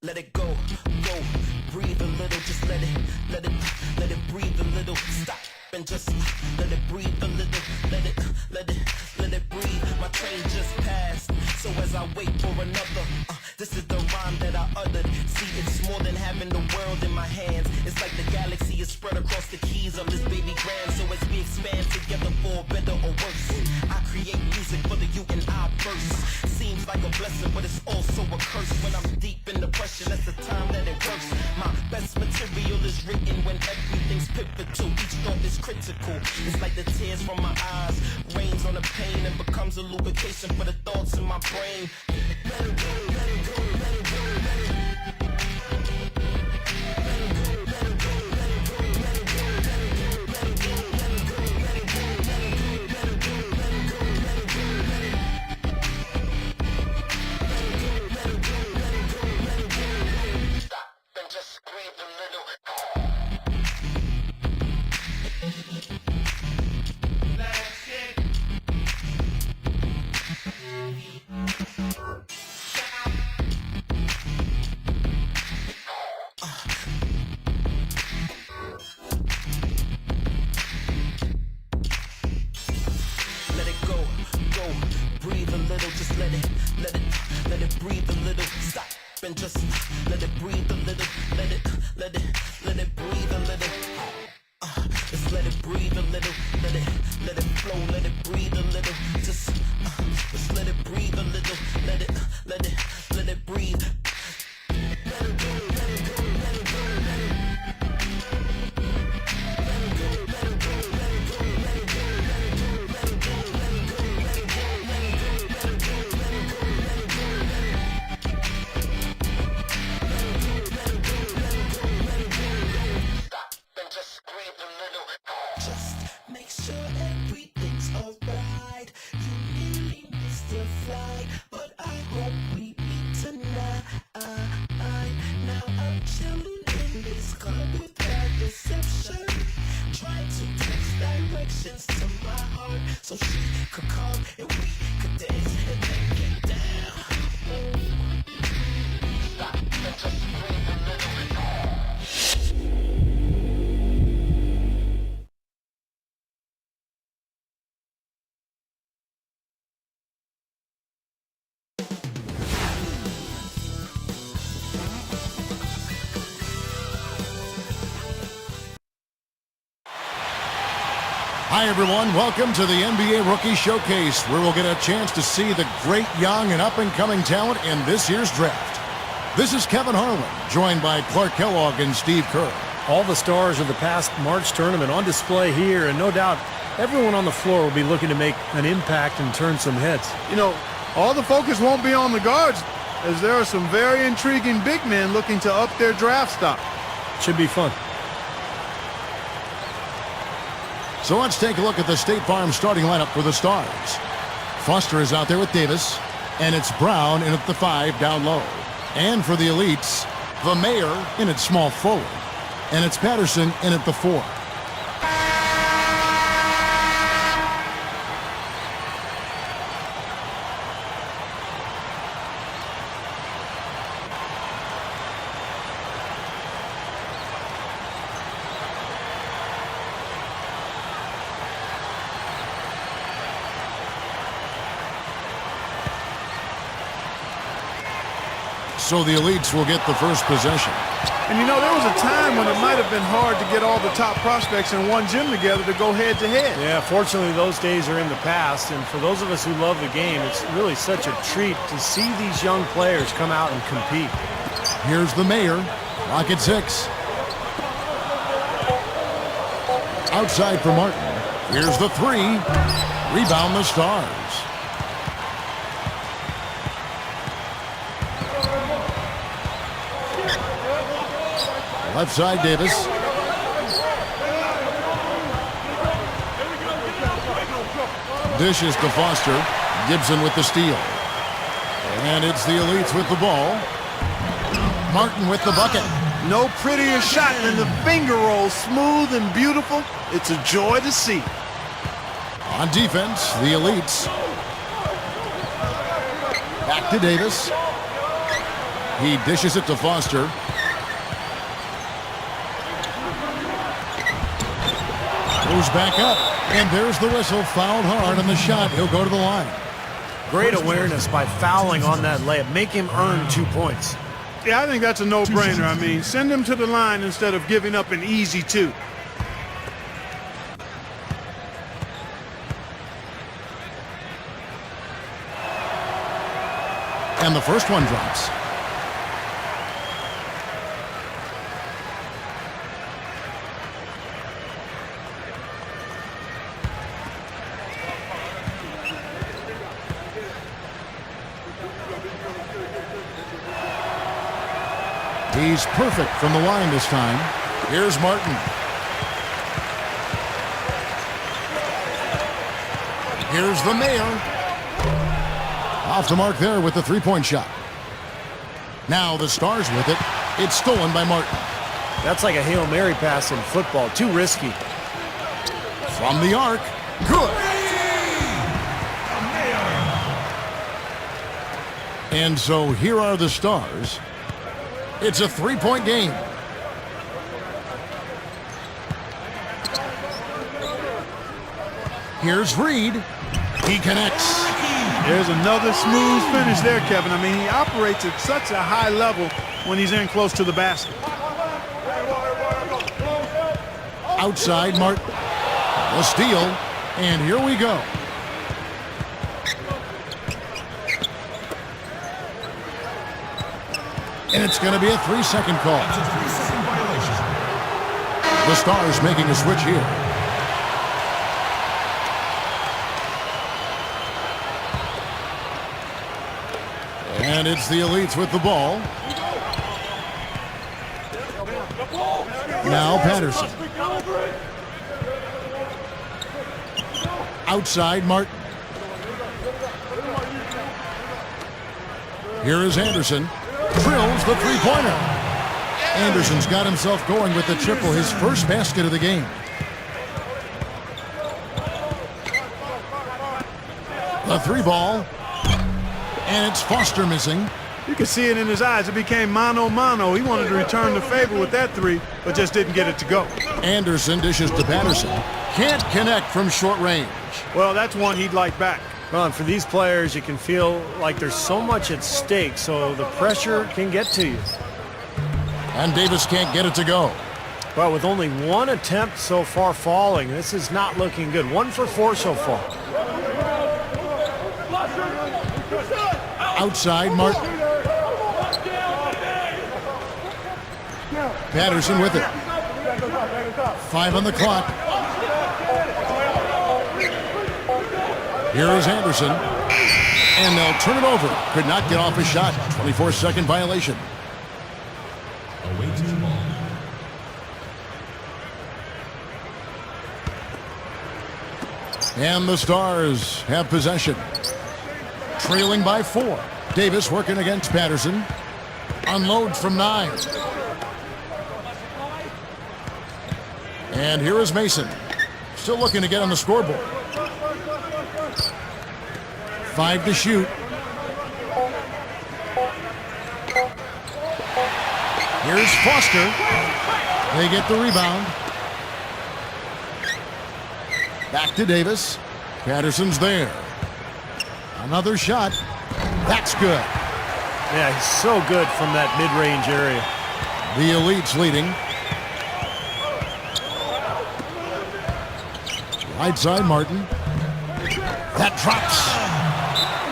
Let it go, breathe a little, just let it breathe a little, stop and just let it breathe a little, let it breathe. My train just passed, so as I wait for another, this is the rhyme that I uttered. See, it's more than having the world in my hands. It's like the galaxy is spread across the keys of this baby grand. So as we expand together for better or worse, I create music for the you and I verse. Seems like a blessing, but it's also a curse. When I'm deep in depression, that's the time that it works. My best material is written when everything's pivotal. Each thought is critical. It's like the tears from my eyes rains on the pain and becomes a lubrication for the thoughts in my brain. Let it go, let it go, let it go, let it go. And just let it breathe a little, let it breathe a little. Just let it breathe a little, let it flow, let it breathe a little. Just let it breathe a little, let it breathe. Let it go, let it go, let it go, let it to my heart, so she could come and we could dance and then get down. Stop and just breathe a little. Hi, everyone. Welcome to the NBA Rookie Showcase, where we'll get a chance to see the great young and up-and-coming talent in this year's draft. This is Kevin Harlan, joined by Clark Kellogg and Steve Kerr. All the stars of the past March tournament on display here, and no doubt everyone on the floor will be looking to make an impact and turn some heads. You know, all the focus won't be on the guards, as there are some very intriguing big men looking to up their draft stock. Should be fun. So let's take a look at the State Farm starting lineup for the Stars. Foster is out there with Davis, and it's Brown in at the 5 down low. And for the Elites, the Mayor in at small forward, and it's Patterson in at the 4. So the Elites will get the first possession. And you know, there was a time when it might have been hard to get all the top prospects in one gym together to go head-to-head. Yeah, fortunately, those days are in the past. And for those of us who love the game, it's really such a treat to see these young players come out and compete. Here's the Mayor. Lock at 6. Outside for Martin. Here's the 3. Rebound the Stars. Left side, Davis. Dishes to Foster. Gibson with the steal. And it's the Elites with the ball. Martin with the bucket. No prettier shot than the finger roll, smooth and beautiful. It's a joy to see. On defense, the Elites. Back to Davis. He dishes it to Foster. Goes back up. And there's the whistle. Fouled hard on the shot. He'll go to the line. Great awareness by fouling on that layup. Make him earn 2 points. Yeah, I think that's a no-brainer. I mean, send him to the line instead of giving up an easy 2. And the first one drops. He's perfect from the line this time. Here's Martin. Here's the Mayor. Off the mark there with the three-point shot. Now the Stars with it. It's stolen by Martin. That's like a Hail Mary pass in football. Too risky. From the arc. Good. And so here are the Stars. It's a three-point game. Here's Reed. He connects. There's another smooth finish there, Kevin. I mean, he operates at such a high level when he's in close to the basket. Outside, Martin. A steal. And here we go. And it's going to be a 3-second call. That's a 3-second violation. The Stars making a switch here. And it's the Elites with the ball. Now Patterson. Outside, Martin. Here is Anderson. Drills the three-pointer. Anderson's got himself going with the triple, his first basket of the game. The three ball. And it's Foster missing. You can see it in his eyes. It became mano-mano. He wanted to return the favor with that three, but just didn't get it to go. Anderson dishes to Patterson. Can't connect from short range. Well, that's one he'd like back. Well, and for these players, you can feel like there's so much at stake, so the pressure can get to you. And Davis can't get it to go. Well, with only one attempt so far falling, this is not looking good. 1 for 4 so far. Outside, Martin. Patterson with it. 5 on the clock. Here is Anderson. And they'll turn it over. Could not get off a shot. 24-second violation. Away to the ball. And the Stars have possession. Trailing by 4. Davis working against Patterson. Unloads from 9. And here is Mason. Still looking to get on the scoreboard. 5 to shoot. Here's Foster. They get the rebound. Back to Davis. Patterson's there. Another shot. That's good. Yeah, he's so good from that mid-range area. The Elites leading. Right side, Martin. That drops.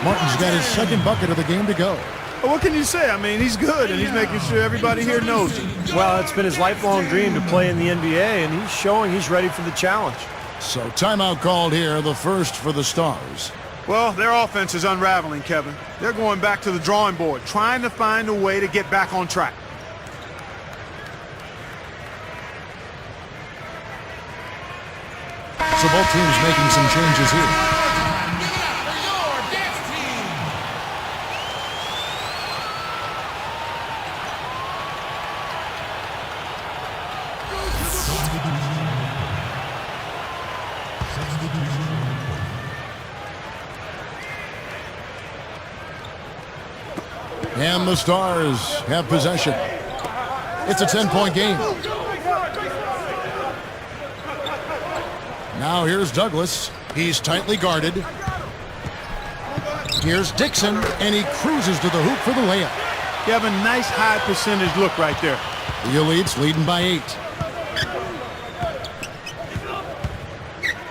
Martin's got his second bucket of the game to go. Well, what can you say? I mean, he's good, and he's making sure everybody here knows it. Well, it's been his lifelong dream to play in the NBA, and he's showing he's ready for the challenge. So timeout called here, the first for the Stars. Well, their offense is unraveling, Kevin. They're going back to the drawing board, trying to find a way to get back on track. So both teams making some changes here. And the Stars have possession. It's a 10-point game. Now here's Douglas. He's tightly guarded. Here's Dixon, and he cruises to the hoop for the layup. You have a nice high percentage look right there. The Elites leading by 8.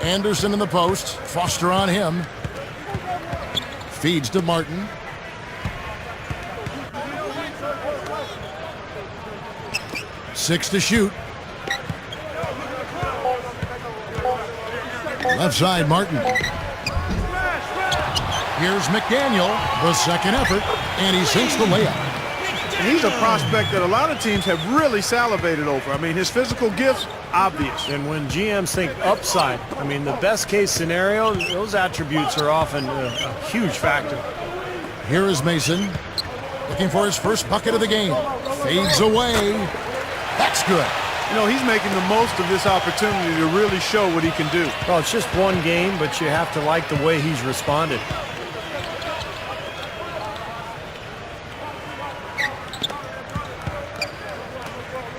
Anderson in the post. Foster on him. Feeds to Martin. Six to shoot. Left side, Martin. Here's McDaniel, the second effort, and he sinks the layup. And he's a prospect that a lot of teams have really salivated over. I mean, his physical gifts, obvious. And when GMs think upside, I mean, the best case scenario, those attributes are often a huge factor. Here is Mason, looking for his first bucket of the game. Fades away. That's good. You know, he's making the most of this opportunity to really show what he can do. Well, it's just one game, but you have to like the way he's responded.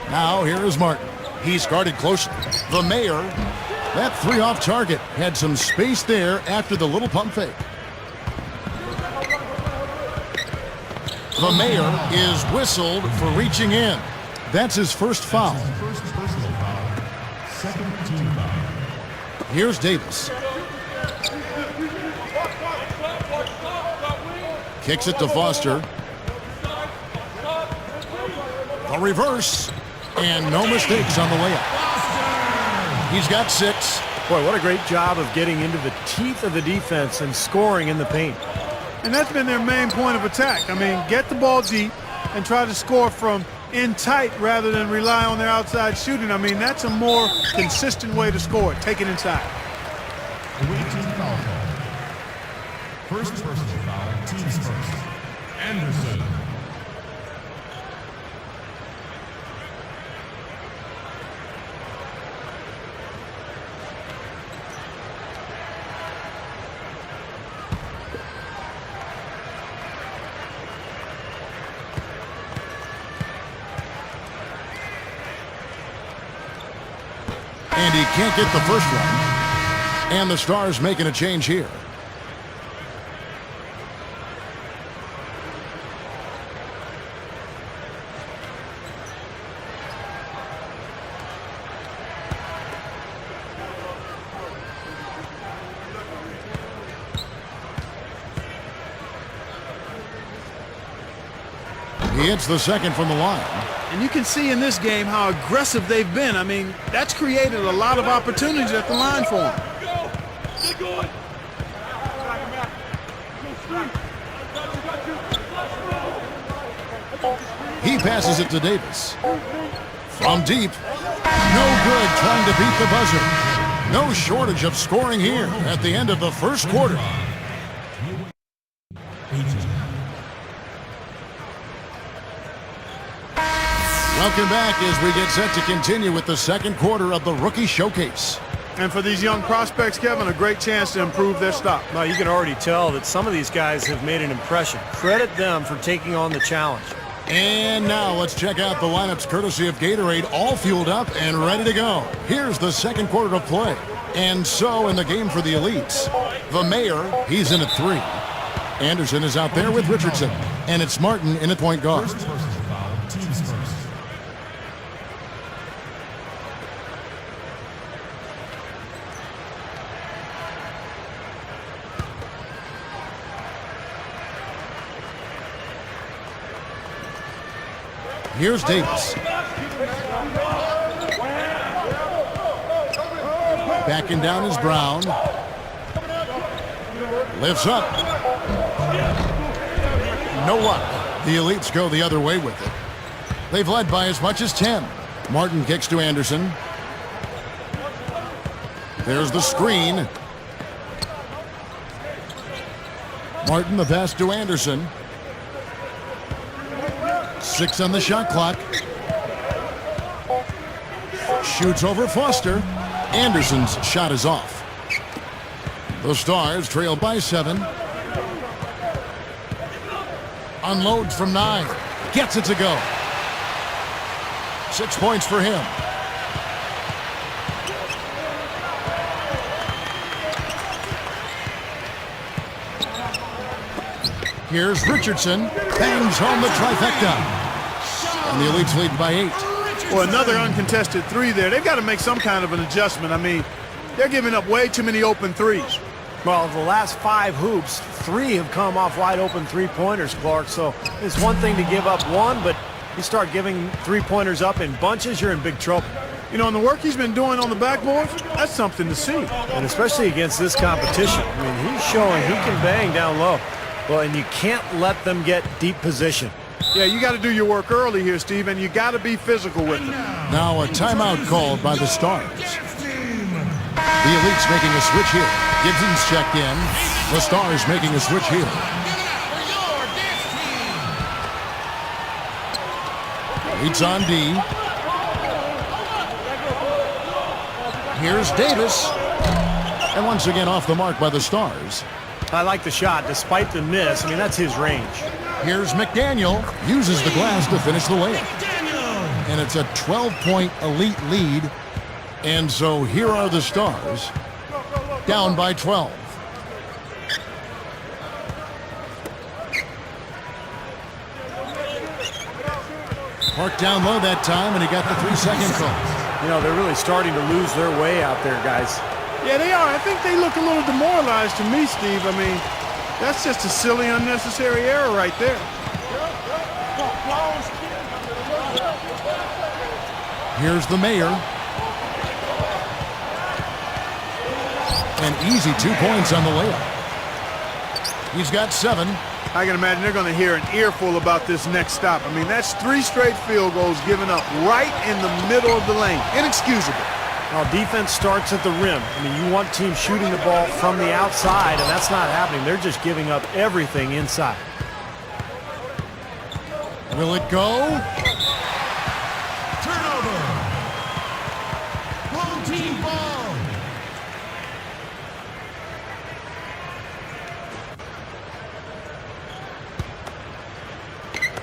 Now here is Martin. He's guarded closely. The Mayor, that three off target, had some space there after the little pump fake. The Mayor is whistled for reaching in. That's his first foul. First personal foul. Second team foul. Here's Davis. Kicks it to Foster. A reverse. And no mistakes on the layup. He's got 6. Boy, what a great job of getting into the teeth of the defense and scoring in the paint. And that's been their main point of attack. I mean, get the ball deep and try to score from in tight rather than rely on their outside shooting. I mean, that's a more consistent way to score it. Take it inside. Away team foul call. First personal foul. Teams first. Anderson. And he can't get the first one. And the Stars making a change here. He hits the second from the line. And you can see in this game how aggressive they've been. I mean, that's created a lot of opportunities at the line for them. He passes it to Davis. From deep. No good trying to beat the buzzer. No shortage of scoring here at the end of the first quarter. Welcome back as we get set to continue with the second quarter of the Rookie Showcase. And for these young prospects, Kevin, a great chance to improve their stock. Now, you can already tell that some of these guys have made an impression. Credit them for taking on the challenge. And now let's check out the lineups courtesy of Gatorade, all fueled up and ready to go. Here's the second quarter of play. And so in the game for the Elites, the Mayor, he's in at 3. Anderson is out there with Richardson. And it's Martin in at point guard. First personal foul. Teams first. Here's Davis. Backing down is Brown. Lifts up. No luck. The Elites go the other way with it. They've led by as much as 10. Martin kicks to Anderson. There's the screen. Martin the pass to Anderson. 6 on the shot clock. Shoots over Foster. Anderson's shot is off. The Stars trail by 7. Unloads from 9. Gets it to go. 6 points for him. Here's Richardson. Bangs home the trifecta. And the Elites lead by 8. Well, another uncontested 3 there. They've got to make some kind of an adjustment. I mean, they're giving up way too many open 3s. Well, the last 5 hoops, 3 have come off wide open 3-pointers, Clark. So it's one thing to give up 1, but you start giving 3-pointers up in bunches, you're in big trouble. You know, and the work he's been doing on the backboards, that's something to see. And especially against this competition. I mean, he's showing he can bang down low. Well, and you can't let them get deep position. Yeah, you got to do your work early here, Steve, and you got to be physical with them. Now a timeout called by the Stars. The Elites making a switch here. Gibson's checked in. The Stars making a switch here. Elites on D. Here's Davis. And once again off the mark by the Stars. I like the shot despite the miss. I mean, that's his range. Here's McDaniel. Uses the glass to finish the layup. And it's a 12-point Elite lead. And so here are the Stars. Down by 12. Park down low that time, and he got the 3-second call. You know, they're really starting to lose their way out there, guys. Yeah, they are. I think they look a little demoralized to me, Steve. I mean, that's just a silly, unnecessary error right there. Here's the mayor. An easy 2 points on the layup. He's got 7. I can imagine they're going to hear an earful about this next stop. I mean, that's 3 straight field goals given up right in the middle of the lane. Inexcusable. Now, defense starts at the rim. I mean, you want teams shooting the ball from the outside, and that's not happening. They're just giving up everything inside. Will it go? Turnover. Home team ball.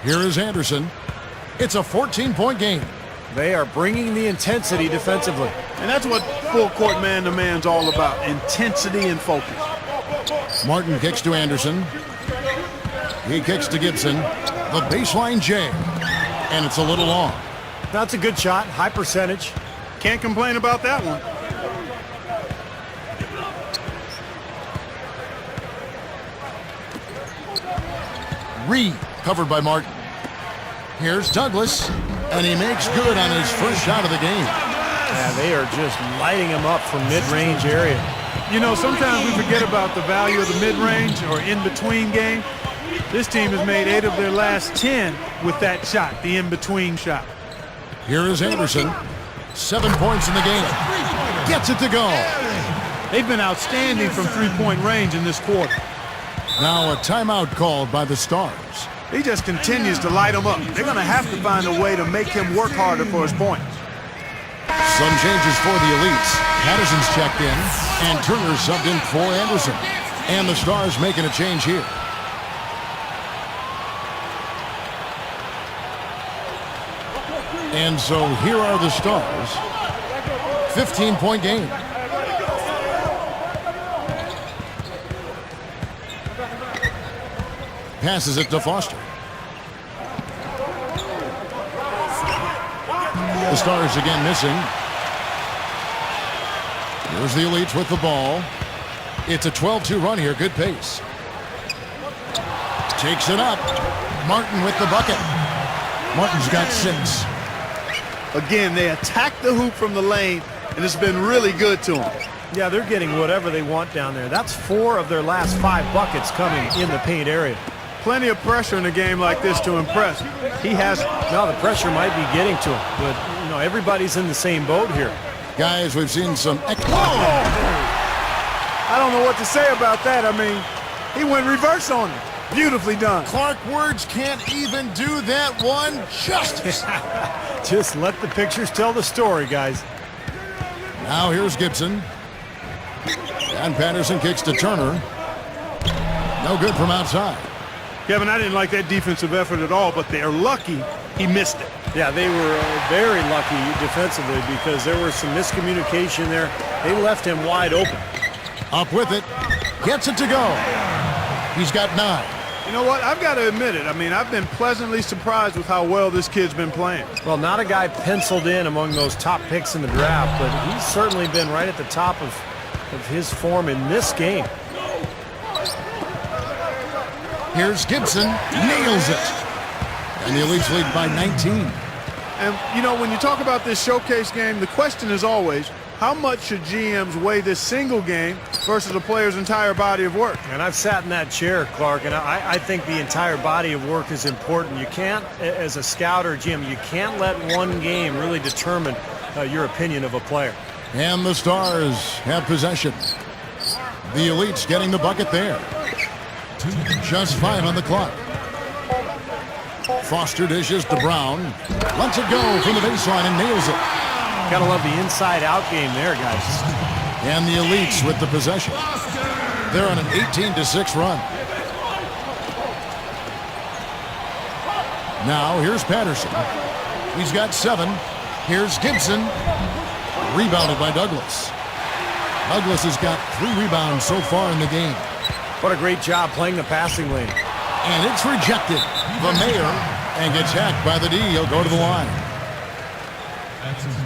Here is Anderson. It's a 14-point game. They are bringing the intensity defensively. And that's what full court man-to-man's all about, intensity and focus. Martin kicks to Anderson. He kicks to Gibson. The baseline J. And it's a little long. That's a good shot, high percentage. Can't complain about that one. Reed covered by Martin. Here's Douglas, and he makes good on his first shot of the game. Yeah, they are just lighting him up from mid-range area. You know, sometimes we forget about the value of the mid-range or in-between game. This team has made 8 of their last 10 with that shot, the in-between shot. Here is Anderson. 7 points in the game. Gets it to go. They've been outstanding from three-point range in this quarter. Now a timeout called by the Stars. He just continues to light them up. They're going to have to find a way to make him work harder for his points. Some changes for the Elites. Patterson's checked in, and Turner subbed in for Anderson. And the Stars making a change here. And so here are the Stars. 15-point game. Passes it to Foster. The Stars again missing. Here's the Elites with the ball. It's a 12-2 run here. Good pace. Takes it up. Martin with the bucket. Martin's got 6. Again, they attack the hoop from the lane, and it's been really good to them. Yeah, they're getting whatever they want down there. That's 4 of their last 5 buckets coming in the paint area. Plenty of pressure in a game like this to impress. He has. Now the pressure might be getting to him, but you know everybody's in the same boat here. Guys, we've seen some. I don't know what to say about that. I mean, he went reverse on him. Beautifully done. Clark, words can't even do that one justice. Just let the pictures tell the story, guys. Now here's Gibson. And Patterson kicks to Turner. No good from outside. Kevin, I didn't like that defensive effort at all, but they're lucky he missed it. Yeah, they were very lucky defensively because there was some miscommunication there. They left him wide open. Up with it. Gets it to go. He's got 9. You know what? I've got to admit it. I mean, I've been pleasantly surprised with how well this kid's been playing. Well, not a guy penciled in among those top picks in the draft, but he's certainly been right at the top of his form in this game. Here's Gibson. Nails it. And the Elites lead by 19. And, you know, when you talk about this showcase game, the question is always, how much should GMs weigh this single game versus a player's entire body of work? And I've sat in that chair, Clark, and I think the entire body of work is important. You can't, as a scout or GM, you can't let one game really determine your opinion of a player. And the Stars have possession. The Elites getting the bucket there. Just 5 on the clock. Foster dishes to Brown. Lets it go from the baseline and nails it. Gotta love the inside-out game there, guys. And the Elites with the possession. They're on an 18-6 run. Now here's Patterson. He's got 7. Here's Gibson. Rebounded by Douglas. Douglas has got 3 rebounds so far in the game. What a great job playing the passing lane. And it's rejected. The Mayor and gets hacked by the D. He'll go to the line.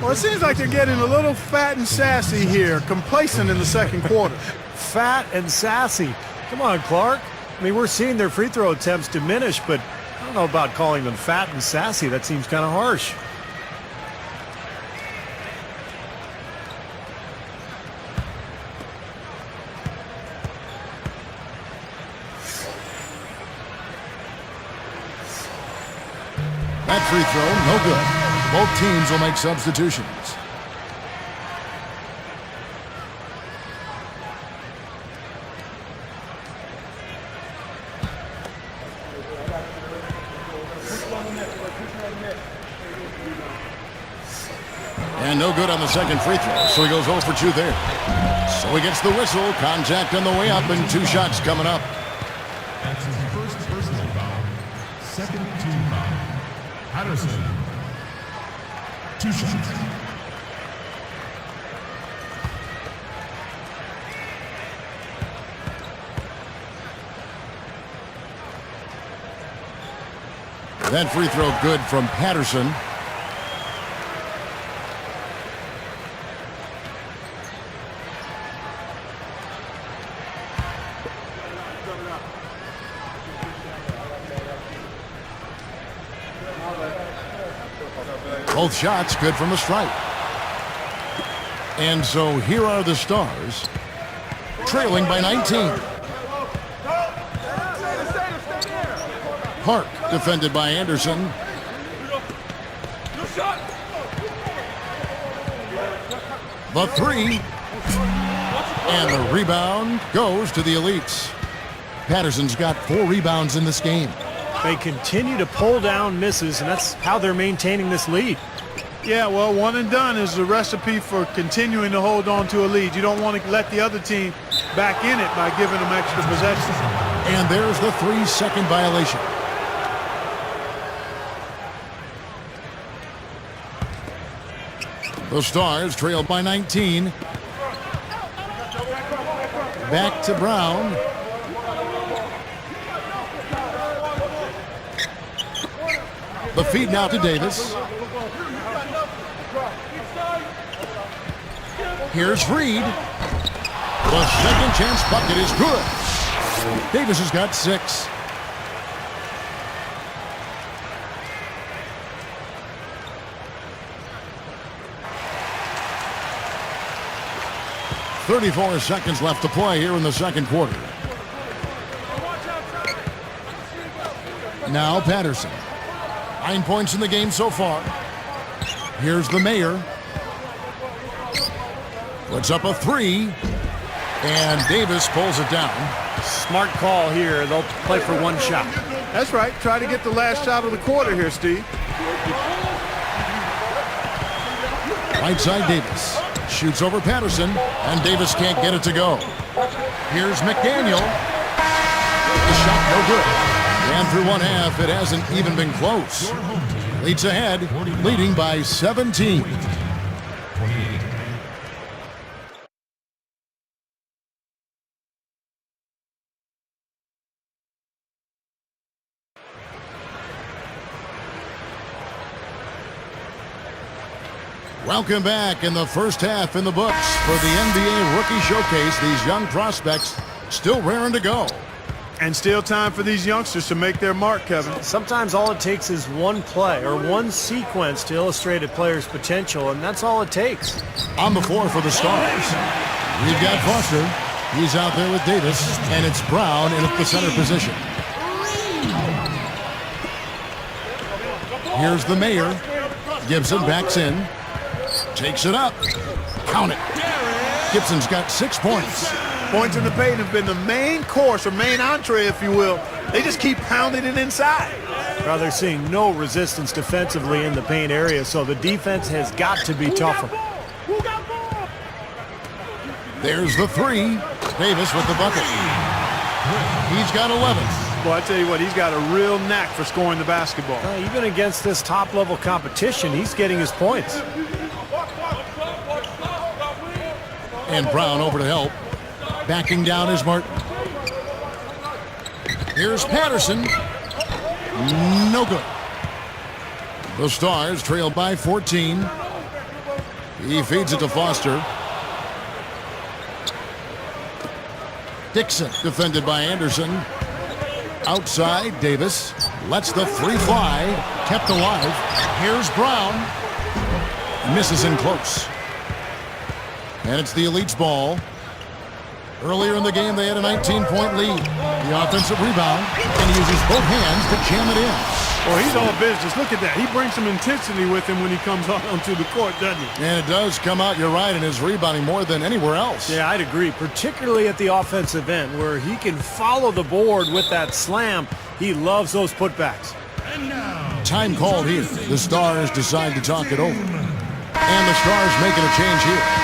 Well, it seems like they're getting a little fat and sassy here, complacent in the second quarter. Fat and sassy. Come on, Clark. I mean, we're seeing their free throw attempts diminish, but I don't know about calling them fat and sassy. That seems kind of harsh. That free throw, no good. Both teams will make substitutions. And no good on the second free throw, so he goes 0 for 2 there. So he gets the whistle, contact on the way up, and 2 shots coming up. That's his first personal foul. Second team foul. Patterson. 2 shots. That free throw good from Patterson. Both shots good from the stripe. And so here are the Stars, trailing by 19. Park defended by Anderson. The 3. And the rebound goes to the Elites. Patterson's got 4 rebounds in this game. They continue to pull down misses, and that's how they're maintaining this lead. Yeah, well, one and done is the recipe for continuing to hold on to a lead. You don't want to let the other team back in it by giving them extra possessions. And there's the 3-second violation. The Stars trail by 19. Back to Brown. The feed now to Davis. Here's Reed. The second chance bucket is good. Davis has got 6. .34 seconds left to play here in the second quarter. Now Patterson. 9 points in the game so far. Here's the Mayor. Puts up a 3. And Davis pulls it down. Smart call here. They'll play for 1 shot. That's right. Try to get the last shot of the quarter here, Steve. Right side Davis. Shoots over Patterson. And Davis can't get it to go. Here's McDaniel. The shot no good. And through one half, it hasn't even been close. Leads ahead, leading by 17. 28. Welcome back in the first half in the books for the NBA Rookie Showcase. These young prospects still raring to go. And still time for these youngsters to make their mark, Kevin. Sometimes all it takes is one play or one sequence to illustrate a player's potential, and that's all it takes. On the floor for the Stars, we've got Foster. He's out there with Davis, and it's Brown in at the center position. Here's the Mayor. Gibson backs in. Takes it up. Count it. Gibson's got 6 points. Points in the paint have been the main course, or main entree, if you will. They just keep pounding it inside. Well, they're seeing no resistance defensively in the paint area, so the defense has got to be tougher. There's the three. Davis with the bucket. He's got 11. Well, I tell you what, he's got a real knack for scoring the basketball. Even against this top-level competition, he's getting his points. And Brown over to help. Backing down is Martin. Here's Patterson. No good. The Stars trail by 14. He feeds it to Foster. Dixon defended by Anderson. Outside, Davis lets the three fly. Kept alive. Here's Brown. Misses in close. And it's the Elite's ball. Earlier in the game, they had a 19-point lead. The offensive rebound, and he uses both hands to jam it in. Well, he's all business. Look at that. He brings some intensity with him when he comes out onto the court, doesn't he? And it does come out, you're right, in his rebounding more than anywhere else. Yeah, I'd agree, particularly at the offensive end where he can follow the board with that slam. He loves those putbacks. Time called here. The Stars decide to talk it over. And the Stars making a change here.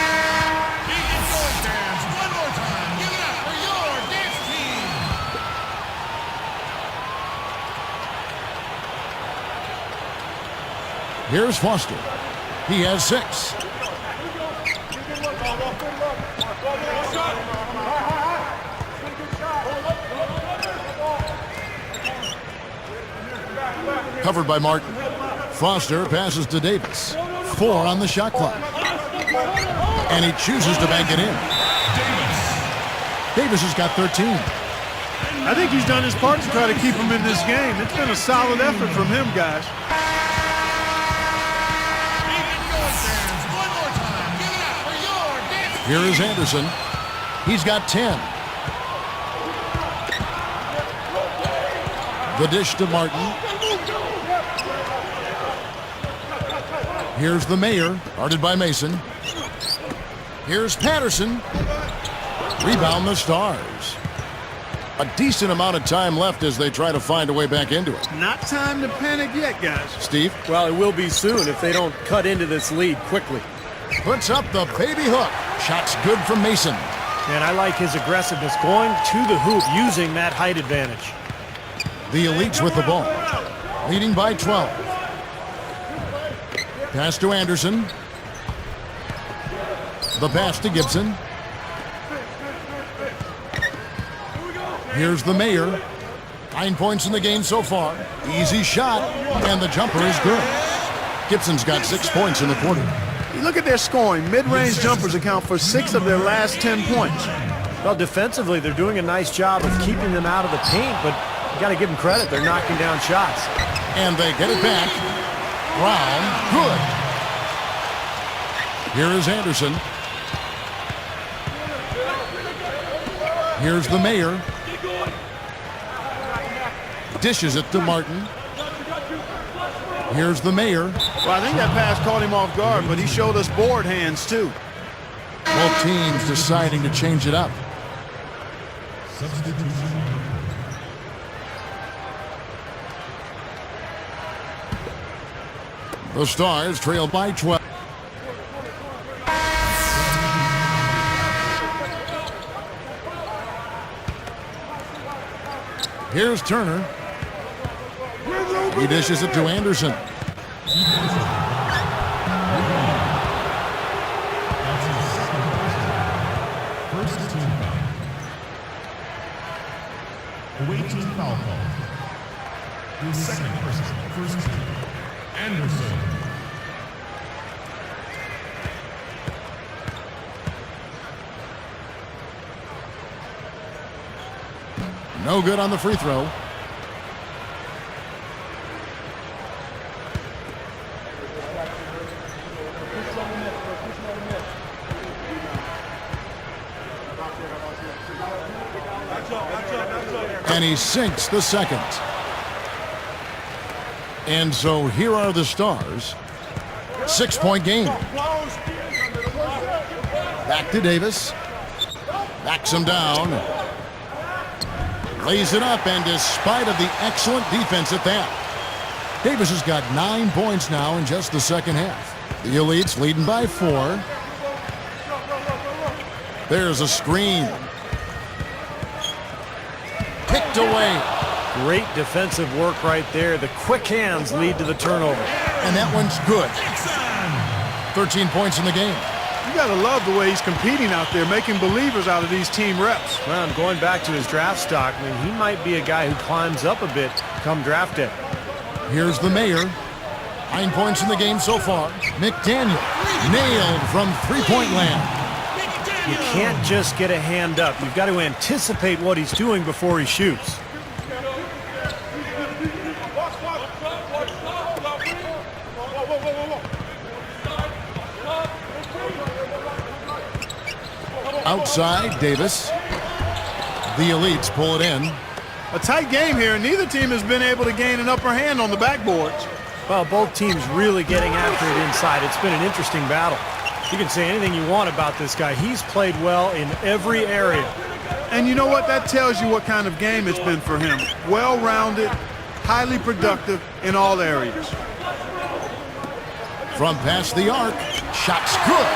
Here's Foster. He has 6. Covered by Martin. Foster passes to Davis. 4 on the shot clock. And he chooses to bank it in. Davis has got 13. I think he's done his part to try to keep him in this game. It's been a solid effort from him, guys. Here is Anderson. He's got 10. The dish to Martin. Here's the Mayor, guarded by Mason. Here's Patterson. Rebound the Stars. A decent amount of time left as they try to find a way back into it. Not time to panic yet, guys. Steve Well, it will be soon if they don't cut into this lead quickly. puts up the baby hook. Shot's good from Mason. And I like his aggressiveness going to the hoop using that height advantage. The Elites with the ball, leading by 12. Pass to Anderson. The pass to Gibson. Here's the Mayor. 9 points in the game so far. Easy shot, and the jumper is good. Gibson's got 6 points in the quarter. You look at their scoring. Mid-range jumpers account for 6 of their last 10 points. Well, defensively, they're doing a nice job of keeping them out of the paint, but you got to give them credit. They're knocking down shots. And they get it back. Brown, good. Here is Anderson. Here's the Mayor. Dishes it to Martin. Here's the Mayor. Well, I think that pass caught him off guard, but he showed us board hands, too. Both teams deciding to change it up. Substitution. The Stars trail by 12. Here's Turner. He dishes it to Anderson. That's his second personal. First team foul. Away team foul call. His second personal. First team. Anderson. No good on the free throw. And he sinks the second. And so here are the Stars. 6-point game. Back to Davis. Backs him down. Lays it up, and despite of the excellent defense at that, Davis has got 9 points now in just the second half. The Elites leading by 4. There's a screen. Picked away. Great defensive work right there. The quick hands lead to the turnover. And that one's good. 13 points in the game. You got to love the way he's competing out there, making believers out of these team reps. Well, and going back to his draft stock, I mean, he might be a guy who climbs up a bit come draft day. Here's the mayor. 9 points in the game so far. McDaniel nailed from three-point land. You can't just get a hand up. You've got to anticipate what he's doing before he shoots. Outside, Davis. The Elites pull it in. A tight game here, and neither team has been able to gain an upper hand on the backboards. Well, both teams really getting after it inside. It's been an interesting battle. You can say anything you want about this guy. He's played well in every area. And you know what? That tells you what kind of game it's been for him. Well-rounded, highly productive in all areas. From past the arc, shot's good.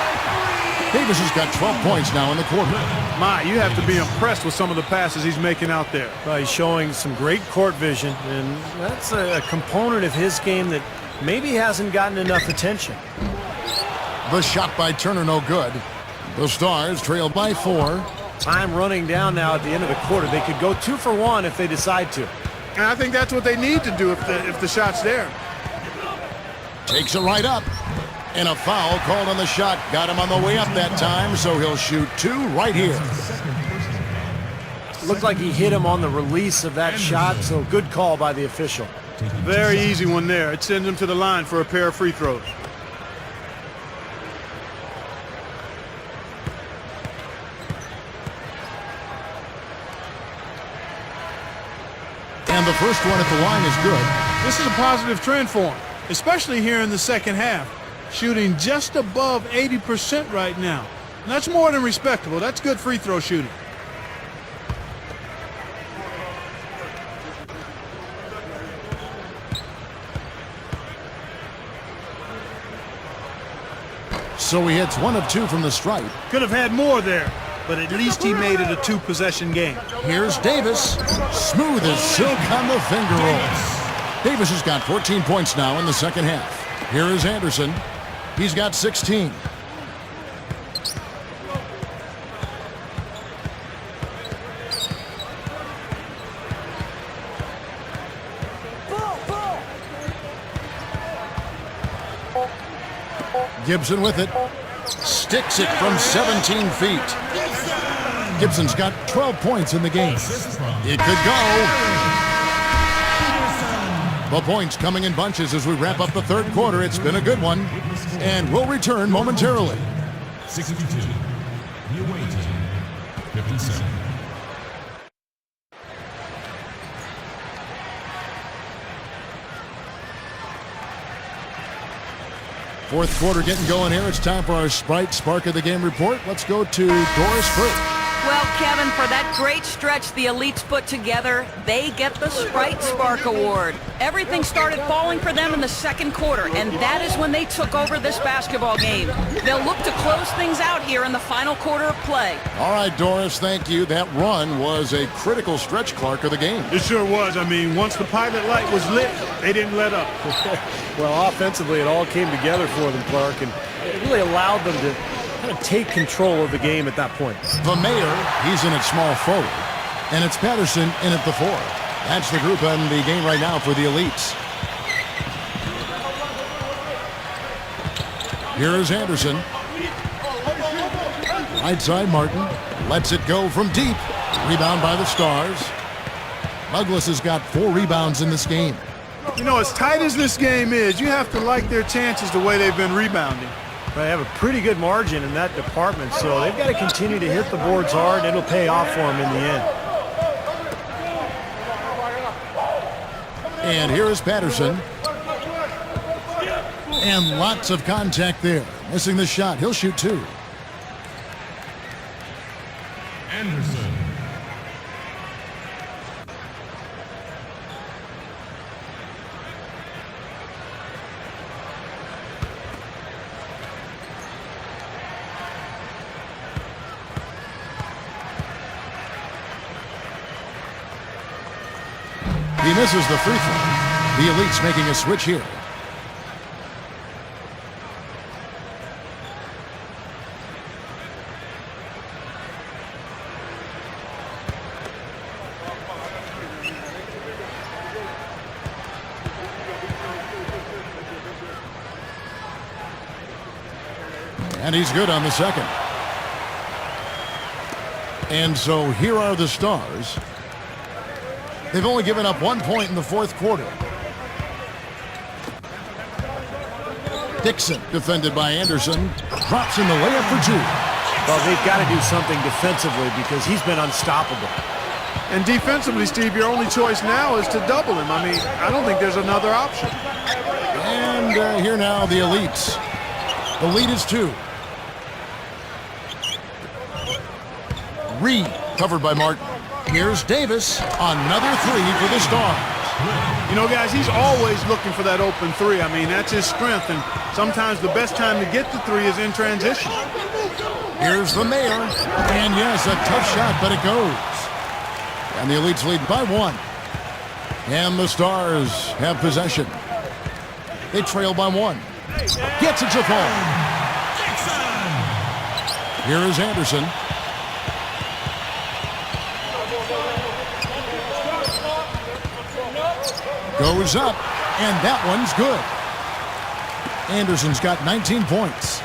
Davis has got 12 points now in the quarter. My, you have to be impressed with some of the passes he's making out there. Well, he's showing some great court vision, and that's a component of his game that maybe hasn't gotten enough attention. The shot by Turner no good. The Stars trail by 4. Time running down now at the end of the quarter. They could go 2 for 1 if they decide to. And I think that's what they need to do if the shot's there. Takes it right up. And a foul called on the shot. Got him on the way up that time, so he'll shoot 2 right here. Looked like he hit him on the release of that shot, so good call by the official. Very easy one there. It sends him to the line for a pair of free throws. And the first one at the line is good. This is a positive trend for him, especially here in the second half. Shooting just above 80% right now. And that's more than respectable. That's good free throw shooting. So he hits 1 of 2 from the stripe. Could have had more there, but at least he made it a 2-possession game. Here's Davis. Smooth as silk on the finger roll. Davis has got 14 points now in the second half. Here is Anderson. He's got 16. Gibson with it. Sticks it from 17 feet. Gibson's got 12 points in the game. It could go. The points coming in bunches as we wrap up the third quarter. It's been a good one. And we'll return momentarily. 62. The away team. 57. Fourth quarter getting going here. It's time for our Sprite Spark of the Game report. Let's go to Doris first. Well, Kevin, for that great stretch the Elites put together, they get the Sprite Spark Award. Everything started falling for them in the second quarter, and that is when they took over this basketball game. They'll look to close things out here in the final quarter of play. All right, Doris, thank you. That run was a critical stretch, Clark, of the game. It sure was. I mean, once the pilot light was lit, they didn't let up. Well, offensively, it all came together for them, Clark, and it really allowed them to kind of take control of the game at that point. The Mayor, he's in at small forward, and it's Patterson in at the 4. That's the group in the game right now for the Elites. Here is Anderson. Right side, Martin lets it go from deep. Rebound by the Stars. Douglas has got 4 rebounds in this game. You know, as tight as this game is, you have to like their chances the way they've been rebounding. They have a pretty good margin in that department, so they've got to continue to hit the boards hard, and it'll pay off for them in the end. And here is Patterson. And lots of contact there. Missing the shot. He'll shoot 2. Anderson. He misses the free throw. The Elites making a switch here. And he's good on the second. And so here are the Stars. They've only given up 1 point in the fourth quarter. Dixon, defended by Anderson, drops in the layup for 2. Well, they've got to do something defensively because he's been unstoppable. And defensively, Steve, your only choice now is to double him. I mean, I don't think there's another option. And here now the Elites. The lead is 2. Reed, covered by Martin. Here's Davis, another 3 for the Stars. You know, guys, he's always looking for that open 3. I mean, that's his strength, and sometimes the best time to get the 3 is in transition. Here's the Mayor, and yes, a tough shot, but it goes. And the Elites lead by 1. And the Stars have possession. They trail by 1. Gets it to fall. Here is Anderson. Goes up, and that one's good. Anderson's got 19 points.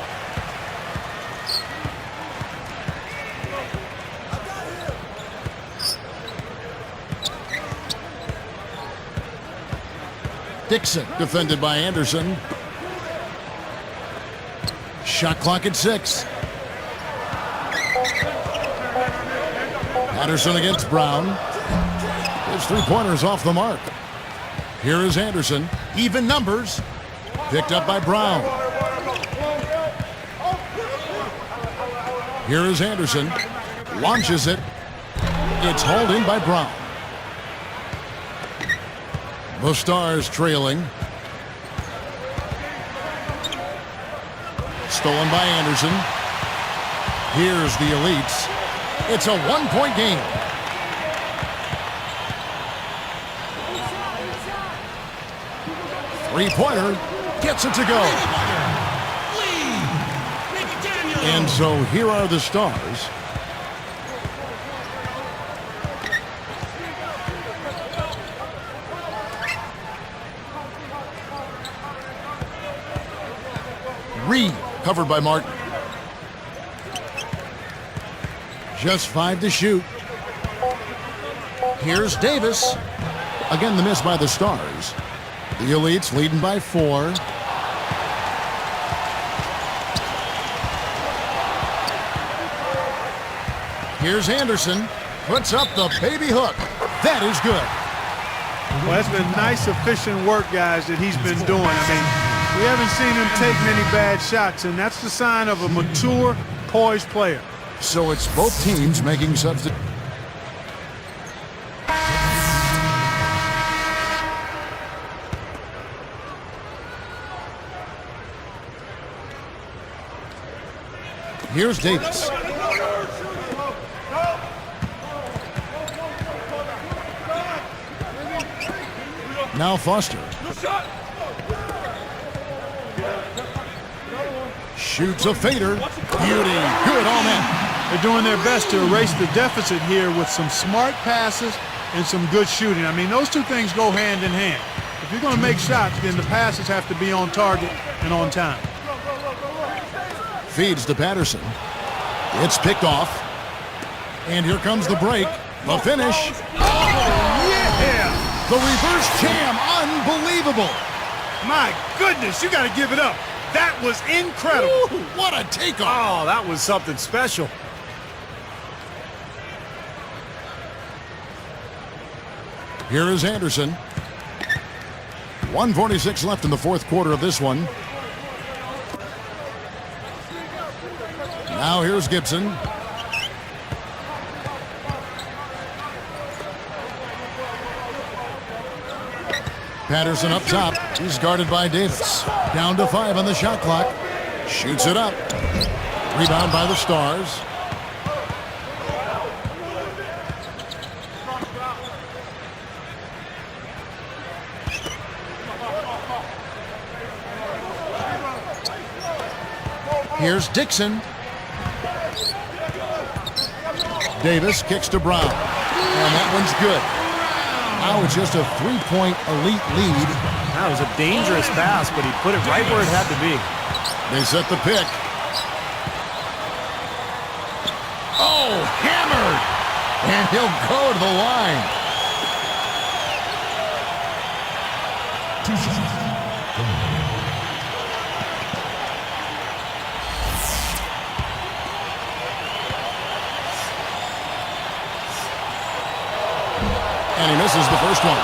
Dixon, defended by Anderson. Shot clock at 6. Patterson against Brown. His 3-pointers off the mark. Here is Anderson. Even numbers. Picked up by Brown. Here is Anderson. Launches it. It's hauled in by Brown. The Stars trailing. Stolen by Anderson. Here's the Elites. It's a 1-point game. Three-pointer gets it to go. And so here are the Stars. Reed, covered by Martin. Just 5 to shoot. Here's Davis. Again, the miss by the Stars. The Elites leading by 4. Here's Anderson. Puts up the baby hook. That is good. Well, that's been nice, efficient work, guys, that he's been doing. I mean, we haven't seen him take many bad shots, and that's the sign of a mature, poised player. So it's both teams making substitutions. Here's Davis. Now Foster. Shoots a fader. Beauty. Good all net. They're doing their best to erase the deficit here with some smart passes and some good shooting. I mean, those two things go hand in hand. If you're going to make shots, then the passes have to be on target and on time. Feeds to Patterson. It's picked off. And here comes the break. The finish. Oh, yeah! The reverse jam. Unbelievable. My goodness, you got to give it up. That was incredible. Ooh, what a takeoff. Oh, that was something special. Here is Anderson. 1:46 left in the fourth quarter of this one. Now here's Gibson. Patterson up top. He's guarded by Davis. Down to 5 on the shot clock. Shoots it up. Rebound by the Stars. Here's Dixon. Davis kicks to Brown. And that one's good. Now it's just a 3-point elite lead. That was a dangerous pass, but he put it right where it had to be. They set the pick. Oh, hammered! And he'll go to the line. 2 shots. And he misses the first one.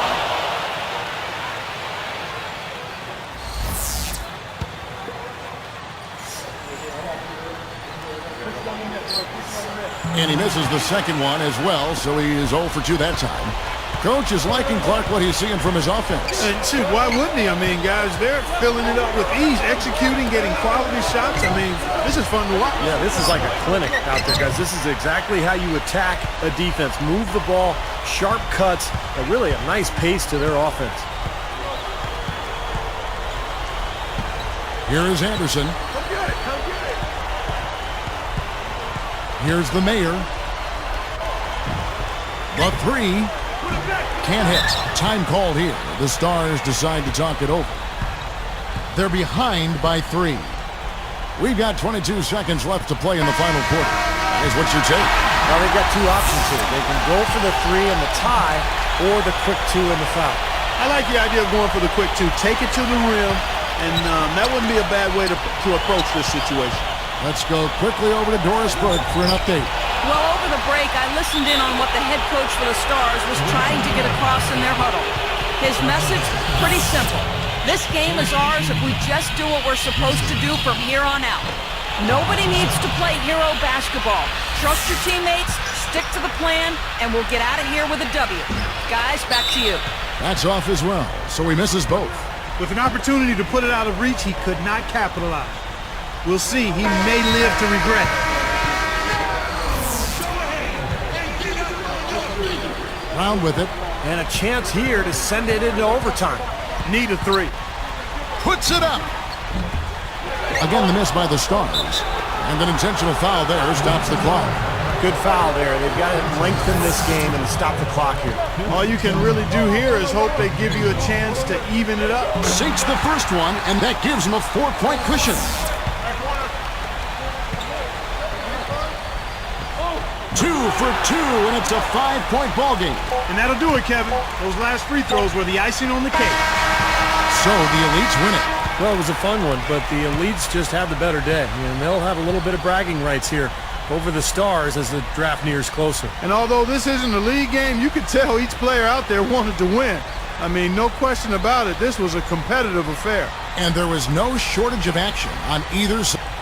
And he misses the second one as well, so he is 0 for 2 that time. Coach is liking Clark what he's seeing from his offense. And shoot, why wouldn't he? I mean, guys, they're filling it up with ease, executing, getting quality shots. I mean, this is fun to watch. Yeah, this is like a clinic out there, guys. This is exactly how you attack a defense. Move the ball, sharp cuts, and really a nice pace to their offense. Here is Anderson. Come get it, come get it. Here's the Mayor. The 3. Can't hit. Time called here. The Stars decide to talk it over. They're behind by 3. We've got 22 seconds left to play in the final quarter. Here's what you take. Well, they've got 2 options here. They can go for the 3 and the tie, or the quick 2 and the foul. I like the idea of going for the quick 2. Take it to the rim, and that wouldn't be a bad way to approach this situation. Let's go quickly over to Doris Burke for an update. Well, over the break, I listened in on what the head coach for the Stars was trying to get across in their huddle. His message, pretty simple. This game is ours if we just do what we're supposed to do from here on out. Nobody needs to play hero basketball. Trust your teammates, stick to the plan, and we'll get out of here with a W. Guys, back to you. That's off as well, so he misses both. With an opportunity to put it out of reach, he could not capitalize. We'll see. He may live to regret it. Brown with it. And a chance here to send it into overtime. Need a 3. Puts it up. Again, the miss by the Stars. And an intentional foul there stops the clock. Good foul there. They've got to lengthen this game and stop the clock here. All you can really do here is hope they give you a chance to even it up. Sinks the first one, and that gives him a 4-point cushion. 2 for 2, and it's a 5-point ball game. And that'll do it, Kevin. Those last free throws were the icing on the cake. So the Elites win it. Well, it was a fun one, but the Elites just have the better day. And they'll have a little bit of bragging rights here over the Stars as the draft nears closer. And although this isn't a league game, you could tell each player out there wanted to win. I mean, no question about it. This was a competitive affair. And there was no shortage of action on either side.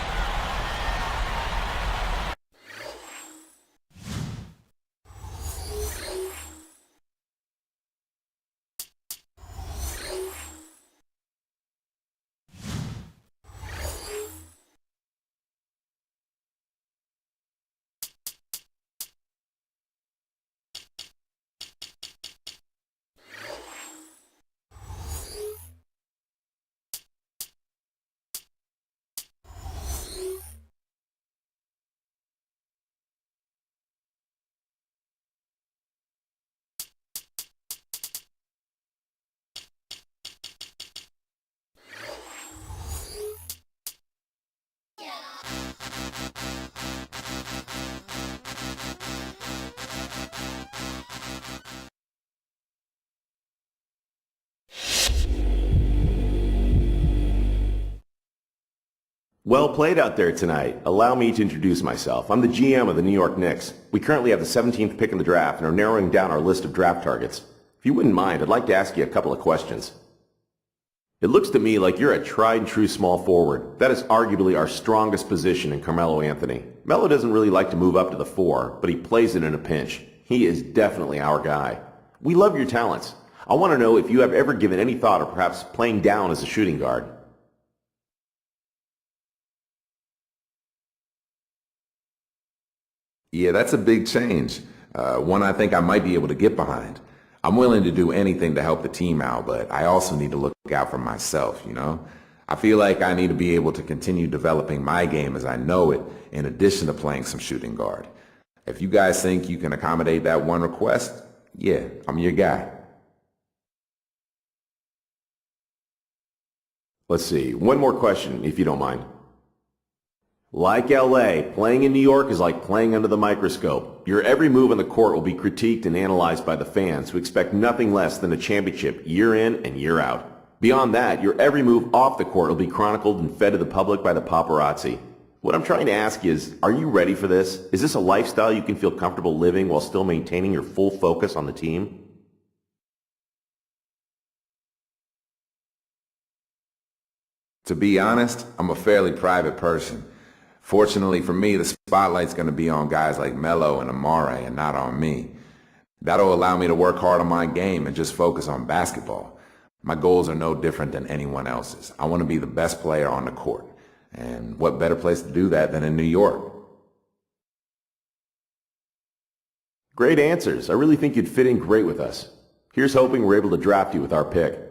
Well played out there tonight. Allow me to introduce myself. I'm the GM of the New York Knicks. We currently have the 17th pick in the draft and are narrowing down our list of draft targets. If you wouldn't mind, I'd like to ask you a couple of questions. It looks to me like you're a tried and true small forward. That is arguably our strongest position in Carmelo Anthony. Melo doesn't really like to move up to the 4, but he plays it in a pinch. He is definitely our guy. We love your talents. I want to know if you have ever given any thought of perhaps playing down as a shooting guard. Yeah, that's a big change. One I think I might be able to get behind. I'm willing to do anything to help the team out, but I also need to look out for myself, you know? I feel like I need to be able to continue developing my game as I know it, in addition to playing some shooting guard. If you guys think you can accommodate that one request, yeah, I'm your guy. Let's see, one more question, if you don't mind. Like LA, playing in New York is like playing under the microscope. Your every move on the court will be critiqued and analyzed by the fans who expect nothing less than a championship year in and year out. Beyond that, your every move off the court will be chronicled and fed to the public by the paparazzi. What I'm trying to ask you is, are you ready for this? Is this a lifestyle you can feel comfortable living while still maintaining your full focus on the team? To be honest, I'm a fairly private person. Fortunately for me, the spotlight's going to be on guys like Melo and Amare and not on me. That'll allow me to work hard on my game and just focus on basketball. My goals are no different than anyone else's. I want to be the best player on the court. And what better place to do that than in New York? Great answers. I really think you'd fit in great with us. Here's hoping we're able to draft you with our pick.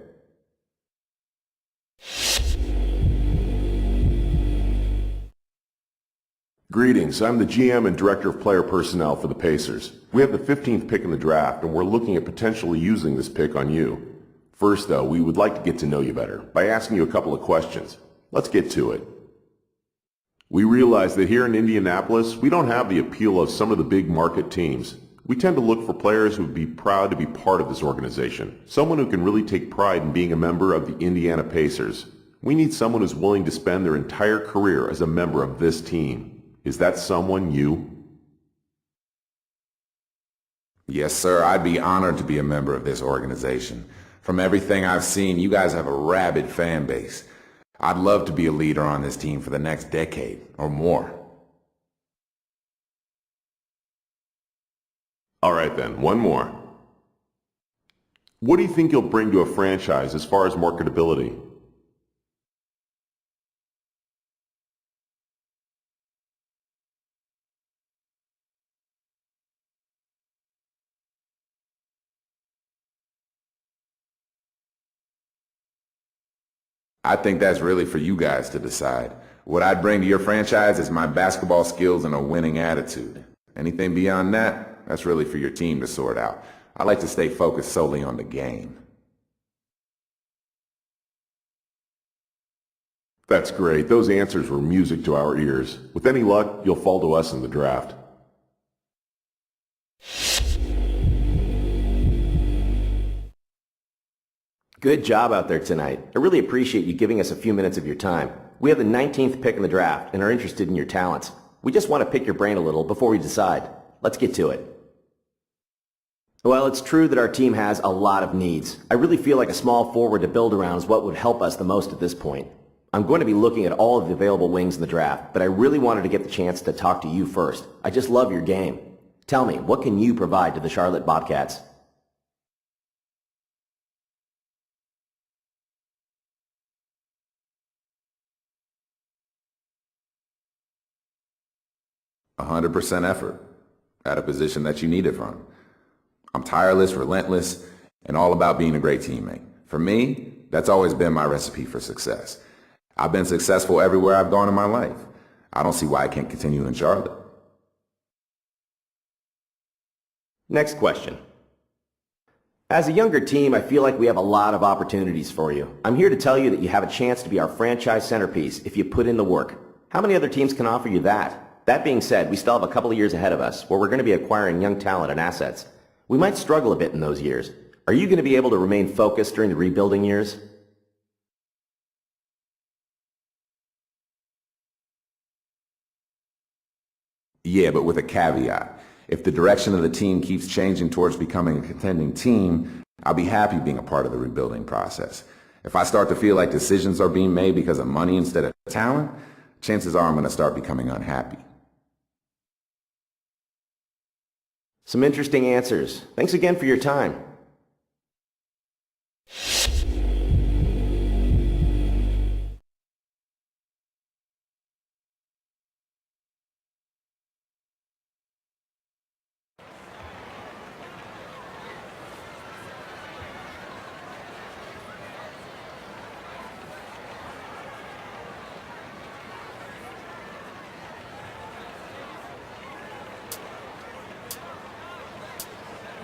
Greetings, I'm the GM and Director of Player Personnel for the Pacers. We have the 15th pick in the draft, and we're looking at potentially using this pick on you. First, though, we would like to get to know you better by asking you a couple of questions. Let's get to it. We realize that here in Indianapolis, we don't have the appeal of some of the big market teams. We tend to look for players who would be proud to be part of this organization, someone who can really take pride in being a member of the Indiana Pacers. We need someone who's willing to spend their entire career as a member of this team. Is that someone you? Yes, sir. I'd be honored to be a member of this organization. From everything I've seen, you guys have a rabid fan base. I'd love to be a leader on this team for the next decade or more. All right then, one more. What do you think you'll bring to a franchise as far as marketability? I think that's really for you guys to decide. What I'd bring to your franchise is my basketball skills and a winning attitude. Anything beyond that, that's really for your team to sort out. I like to stay focused solely on the game. That's great. Those answers were music to our ears. With any luck, you'll fall to us in the draft. Good job out there tonight. I really appreciate you giving us a few minutes of your time. We have the 19th pick in the draft and are interested in your talents. We just want to pick your brain a little before we decide. Let's get to it. Well, it's true that our team has a lot of needs. I really feel like a small forward to build around is what would help us the most at this point. I'm going to be looking at all of the available wings in the draft, but I really wanted to get the chance to talk to you first. I just love your game. Tell me, what can you provide to the Charlotte Bobcats? A 100% effort at a position that you need it from. I'm tireless, relentless, and all about being a great teammate. For me, that's always been my recipe for success. I've been successful everywhere I've gone in my life. I don't see why I can't continue in Charlotte. Next question. As a younger team, I feel like we have a lot of opportunities for you. I'm here to tell you that you have a chance to be our franchise centerpiece if you put in the work. How many other teams can offer you that? That being said, we still have a couple of years ahead of us where we're going to be acquiring young talent and assets. We might struggle a bit in those years. Are you going to be able to remain focused during the rebuilding years? Yeah, but with a caveat. If the direction of the team keeps changing towards becoming a contending team, I'll be happy being a part of the rebuilding process. If I start to feel like decisions are being made because of money instead of talent, chances are I'm going to start becoming unhappy. Some interesting answers. Thanks again for your time.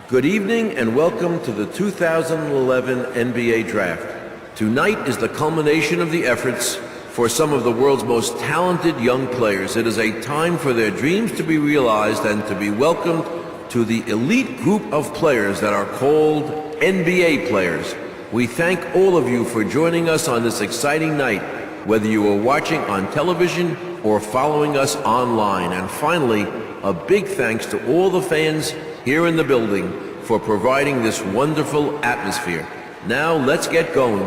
Good evening and welcome to the 2011 NBA Draft. Tonight is the culmination of the efforts for some of the world's most talented young players. It is a time for their dreams to be realized and to be welcomed to the elite group of players that are called NBA players. We thank all of you for joining us on this exciting night, whether you are watching on television or following us online. And finally, a big thanks to all the fans here in the building for providing this wonderful atmosphere. Now let's get going.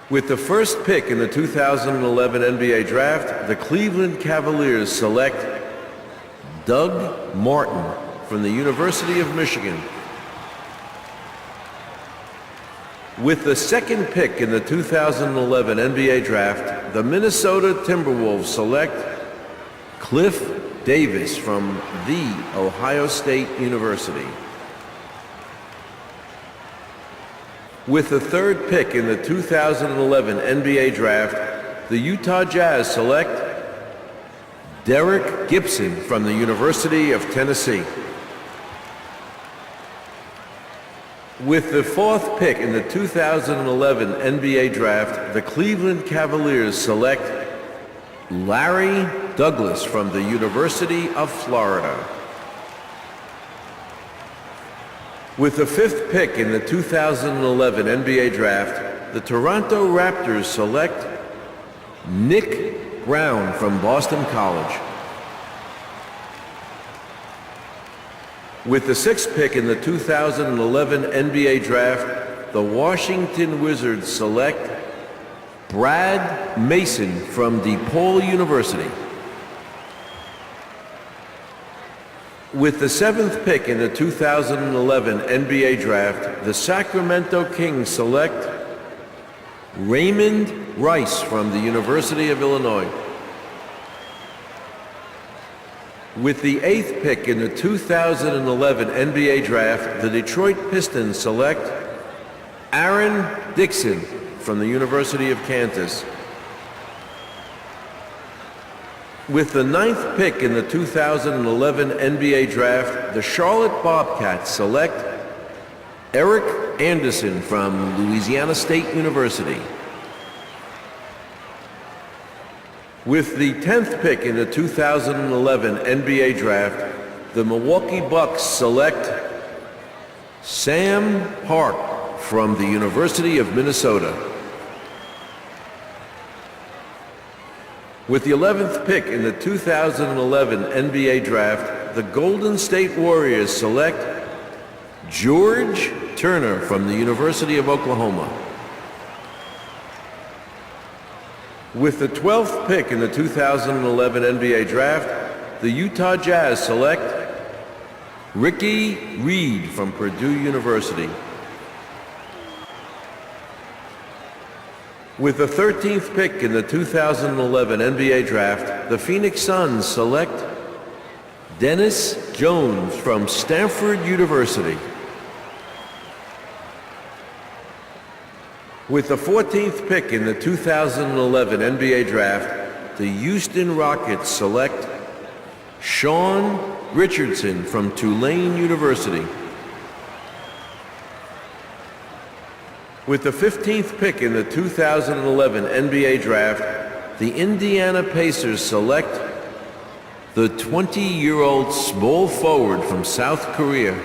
With the first pick in the 2011 NBA Draft, the Cleveland Cavaliers select Doug Martin from the University of Michigan. With the second pick in the 2011 NBA Draft, the Minnesota Timberwolves select Cliff Davis from The Ohio State University. With the third pick in the 2011 NBA Draft, the Utah Jazz select Derek Gibson from the University of Tennessee. With the fourth pick in the 2011 NBA Draft, the Cleveland Cavaliers select Larry Douglas from the University of Florida. With the fifth pick in the 2011 NBA Draft, the Toronto Raptors select Nick Brown from Boston College. With the sixth pick in the 2011 NBA Draft, the Washington Wizards select Brad Mason from DePaul University. With the seventh pick in the 2011 NBA Draft, the Sacramento Kings select Raymond Rice from the University of Illinois. With the eighth pick in the 2011 NBA Draft, the Detroit Pistons select Aaron Dixon from the University of Kansas. With the ninth pick in the 2011 NBA Draft, the Charlotte Bobcats select Eric Anderson from Louisiana State University. With the 10th pick in the 2011 NBA Draft, the Milwaukee Bucks select Sam Park from the University of Minnesota. With the 11th pick in the 2011 NBA Draft, the Golden State Warriors select George Turner from the University of Oklahoma. With the 12th pick in the 2011 NBA Draft, the Utah Jazz select Ricky Reed from Purdue University. With the 13th pick in the 2011 NBA Draft, the Phoenix Suns select Dennis Jones from Stanford University. With the 14th pick in the 2011 NBA Draft, the Houston Rockets select Sean Richardson from Tulane University. With the 15th pick in the 2011 NBA Draft, the Indiana Pacers select the 20-year-old small forward from South Korea.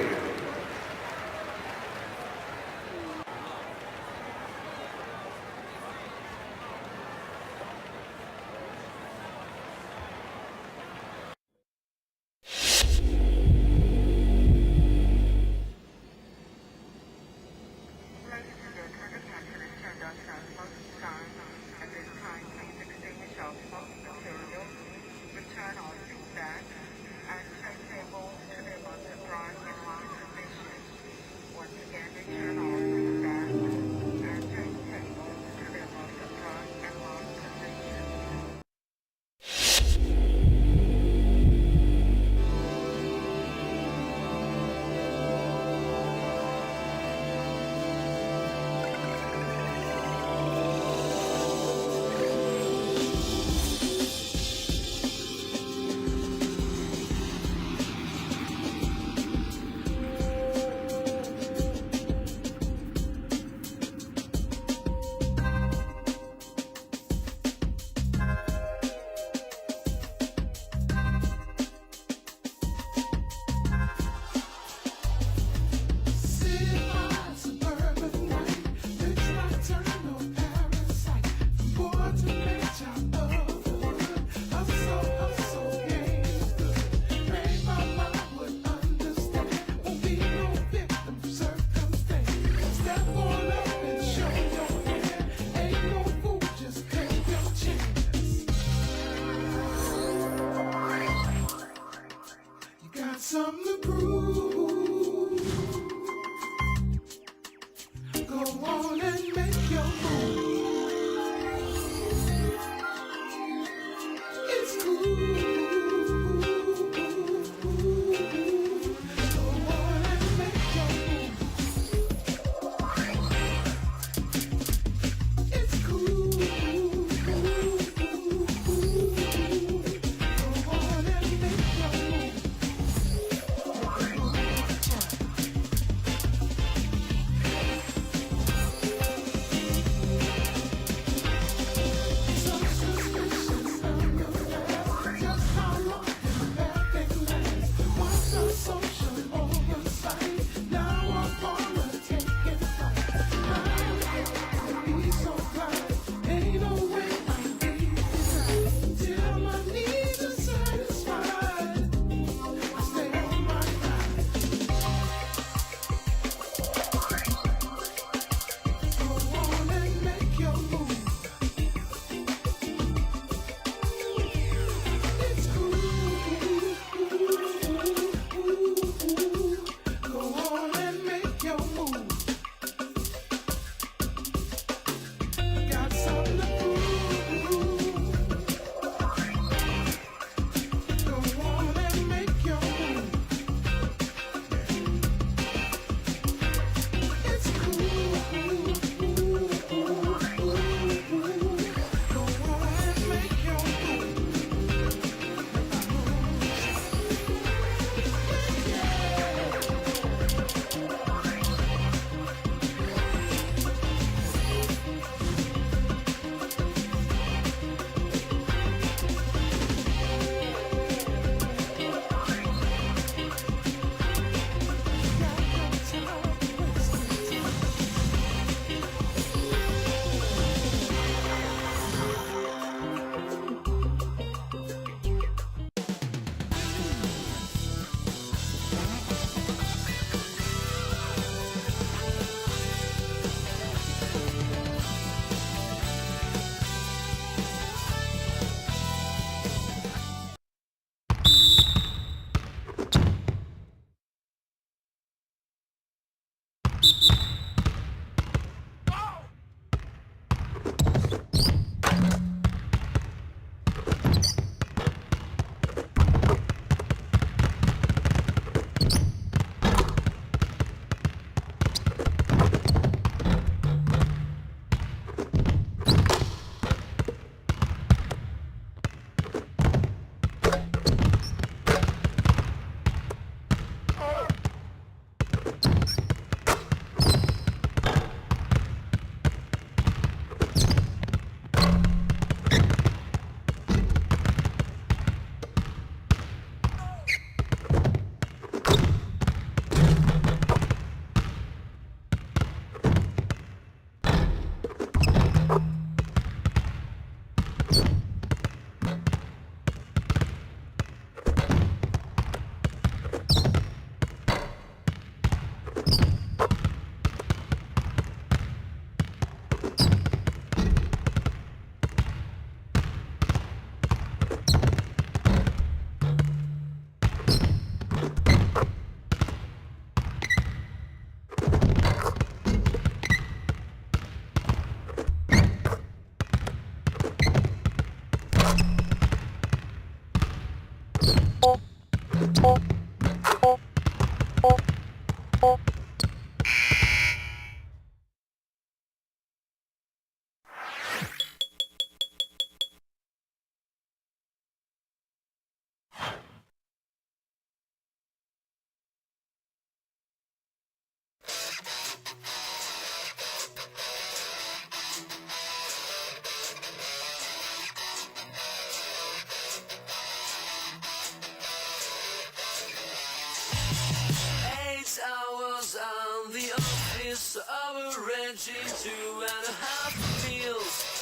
2.5 feels.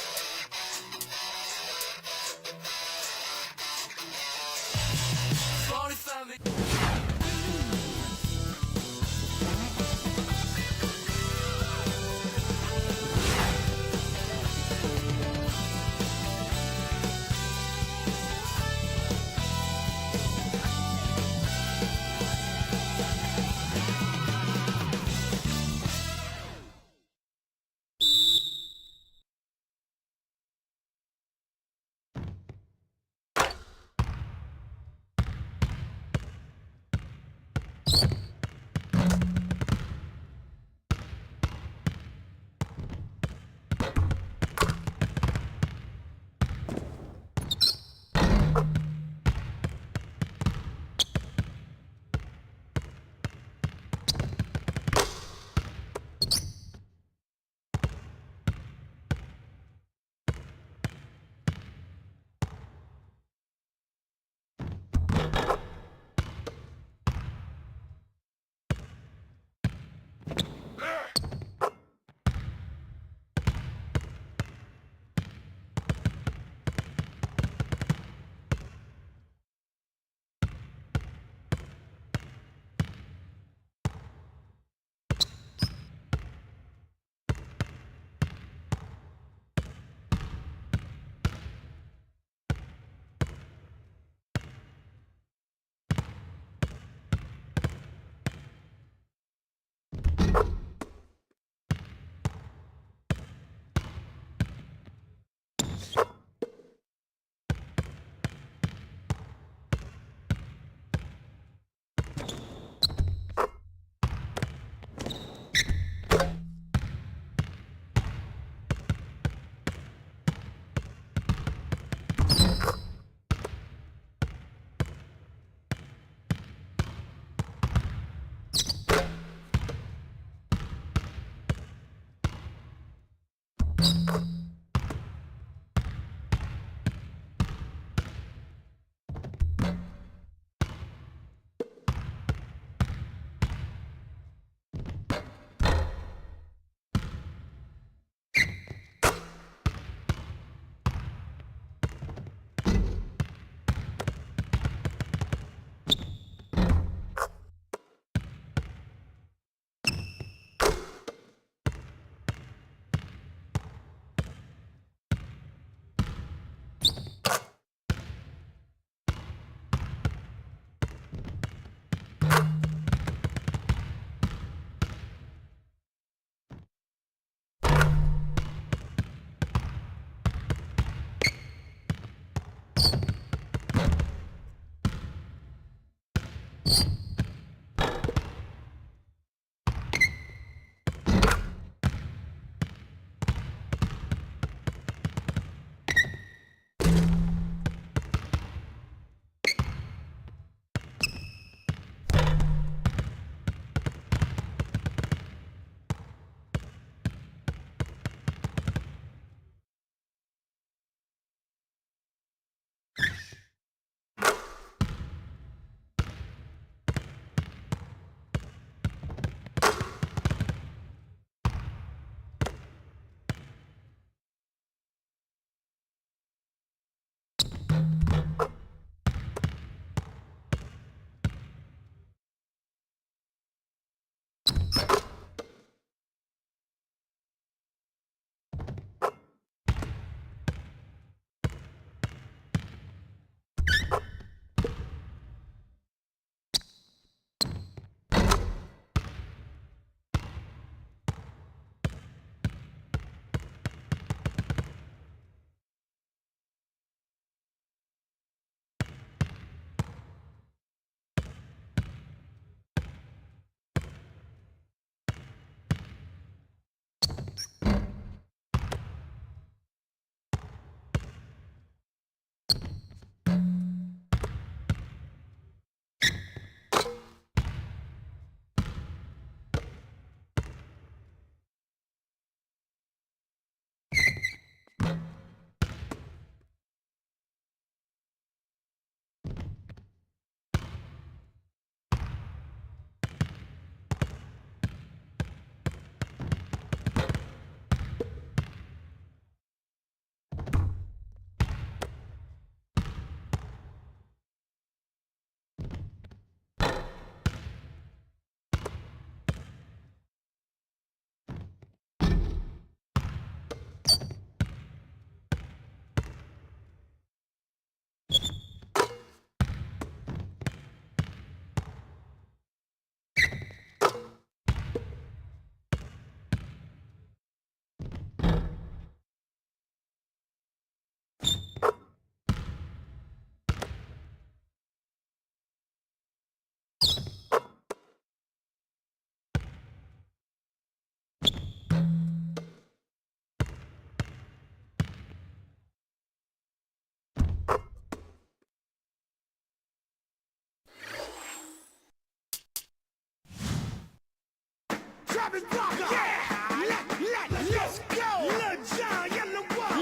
Travis Barker. Yeah, let's go. Lil Jon, Yellow Wolf.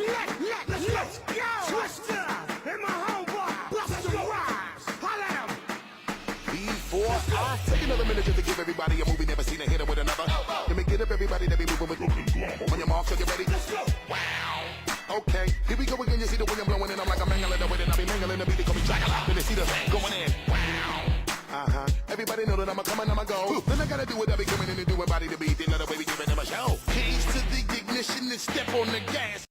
Let's go. Twister and my homeboy Busta Rhymes. Holla at 'em. Before I take another minute just to give everybody a movie never seen a hit 'em with another. Let me get up everybody that be moving with. On your mark, so you ready? Let's go. Wow. Okay, here we go again. You see the wind blowing in. I'm like a mangling the wind and I be mangling the beat. They call me Dracula. Then they see the going in. Wow. Everybody know that I'm a come and I'm a go. Then I gotta do what I be coming in and doing body to beat. Then let the baby giving them a show. Keys to the ignition and step on the gas.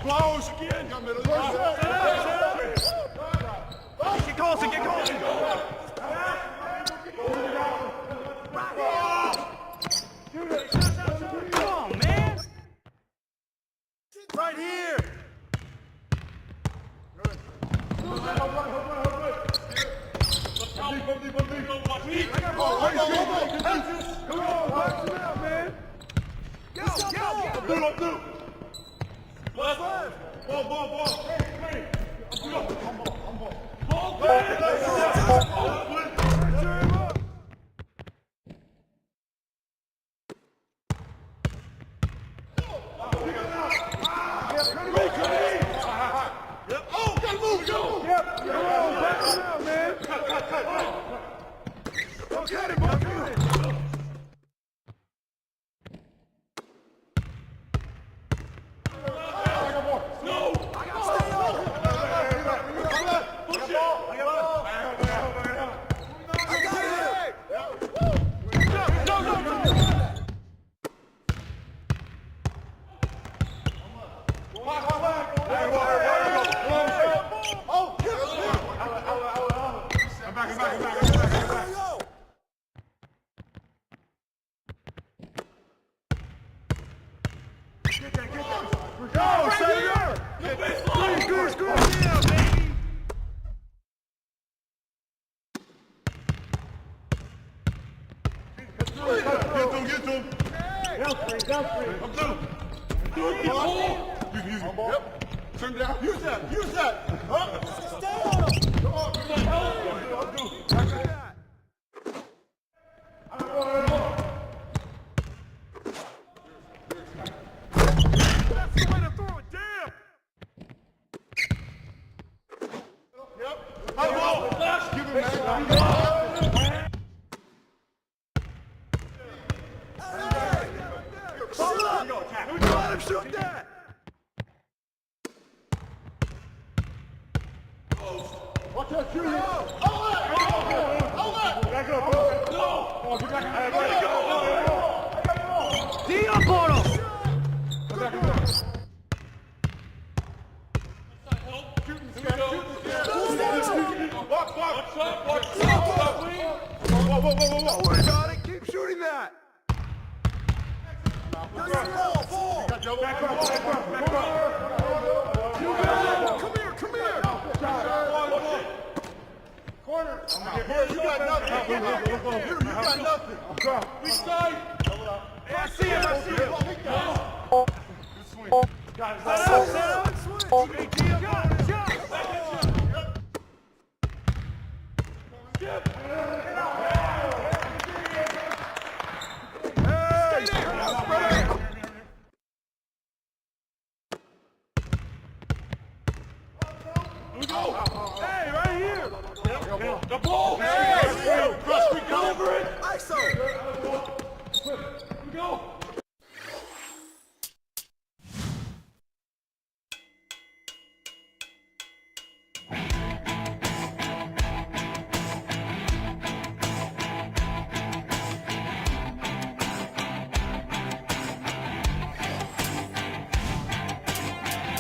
Close again. Get close, get close. Come on, man. Right here.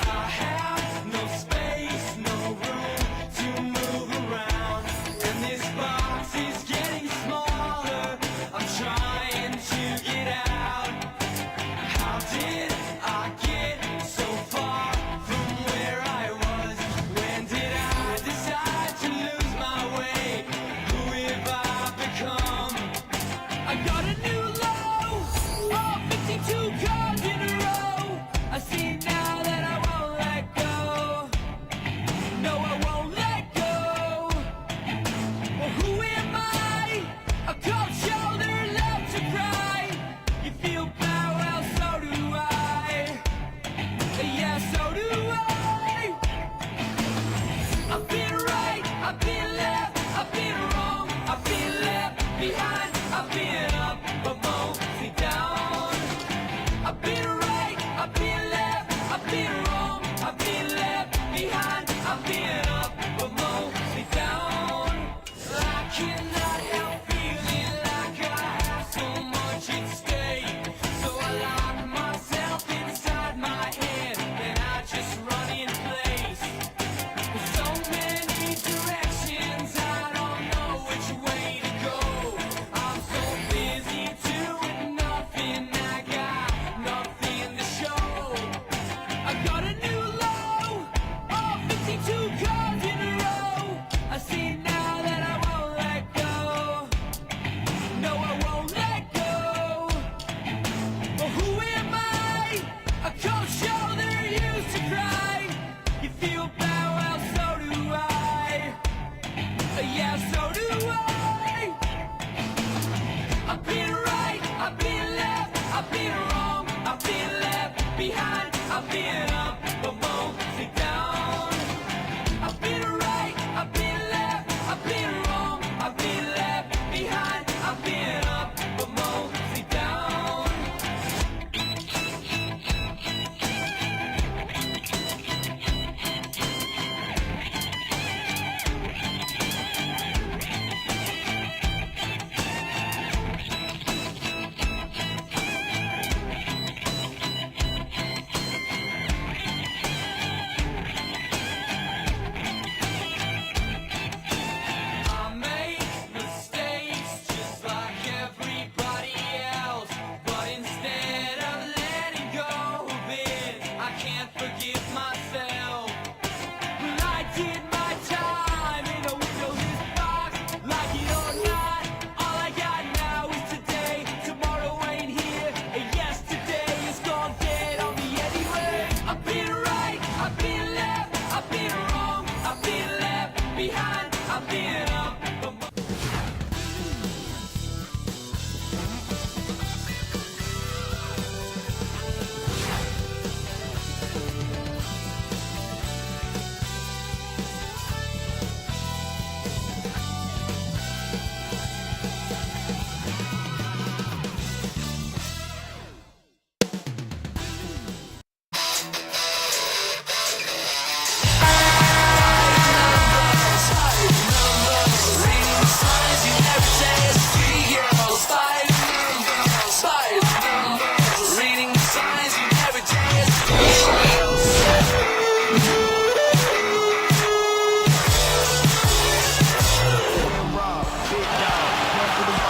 I have no space, no room to behind, I've been up, but mostly down. I've been right, I've been left, I've been wrong, I've been left behind, I've been up, but mostly down. I make mistakes just like everybody else, but instead of letting go of it, I can't forgive myself. Well, I did my time in a windowless box, like it or not. All I got now is today. Tomorrow ain't here, and yesterday is gone dead on me anyway. I've been right, I've been left, I've been wrong, I've been left behind, I've been up.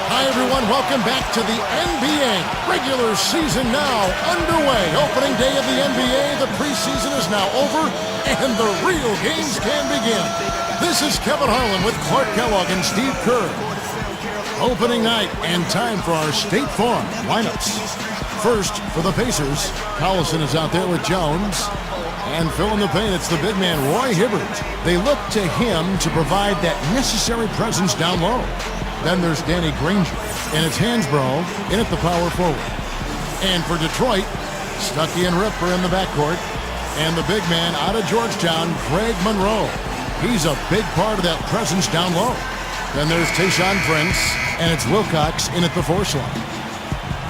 Hi, everyone. Welcome back to the NBA. Regular season now underway. Opening day of the NBA. The preseason is now over, and the real games can begin. This is Kevin Harlan with Clark Kellogg and Steve Kerr. Opening night and time for our State Farm lineups. First, for the Pacers, Collison is out there with Jones. And filling the paint, it's the big man, Roy Hibbert. They look to him to provide that necessary presence down low. Then there's Danny Granger, and it's Hansbrough in at the power forward. And for Detroit, Stuckey and Rip are in the backcourt. And the big man out of Georgetown, Craig Monroe. He's a big part of that presence down low. Then there's Tayshaun Prince, and it's Wilcox in at the 4 slot.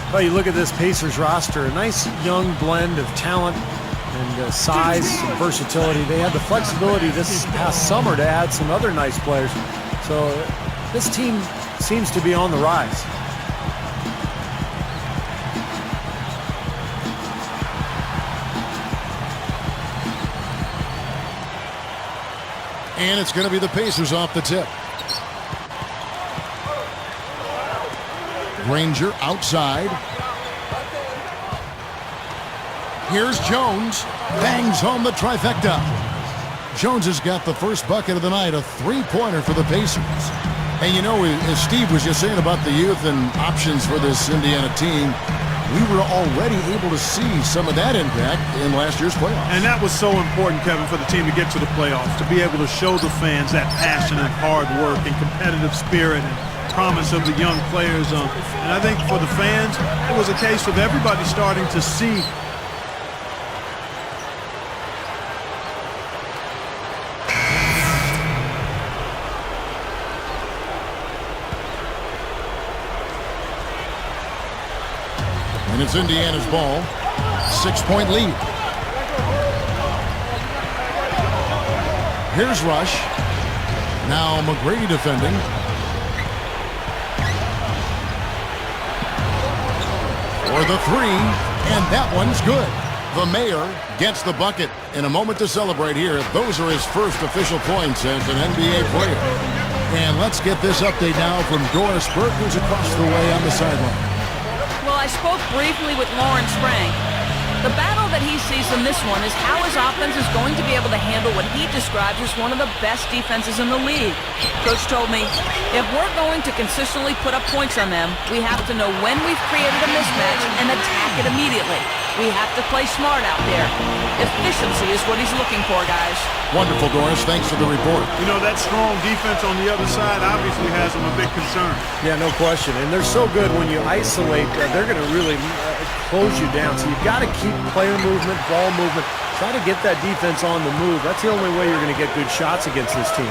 Well, you look at this Pacers roster, a nice young blend of talent and size and versatility. They had the flexibility this past summer to add some other nice players. So this team seems to be on the rise. And it's going to be the Pacers off the tip. Granger outside. Here's Jones. Bangs home the trifecta. Jones has got the first bucket of the night, a three-pointer for the Pacers. And you know, as Steve was just saying about the youth and options for this Indiana team, we were already able to see some of that impact in last year's playoffs. And that was so important, Kevin, for the team to get to the playoffs, to be able to show the fans that passion and hard work and competitive spirit and promise of the young players. And I think for the fans, it was a case of everybody starting to see and it's Indiana's ball. 6-point lead. Here's Rush. Now McGrady defending. For the three, and that one's good. The mayor gets the bucket. In a moment to celebrate here. Those are his first official points as an NBA player. And let's get this update now from Doris Burke, who's across the way on the sideline. Well, I spoke briefly with Lawrence Frank. The battle that he sees in this one is how his offense is going to be able to handle what he describes as one of the best defenses in the league. Coach told me, if we're going to consistently put up points on them, we have to know when we've created a mismatch and attack it immediately. We have to play smart out there. Efficiency is what he's looking for, guys. Wonderful, Doris. Thanks for the report. You know, that strong defense on the other side obviously has them a big concern. Yeah, no question. And they're so good when you isolate. They're going to really close you down. So you've got to keep player movement, ball movement. Try to get that defense on the move. That's the only way you're going to get good shots against this team.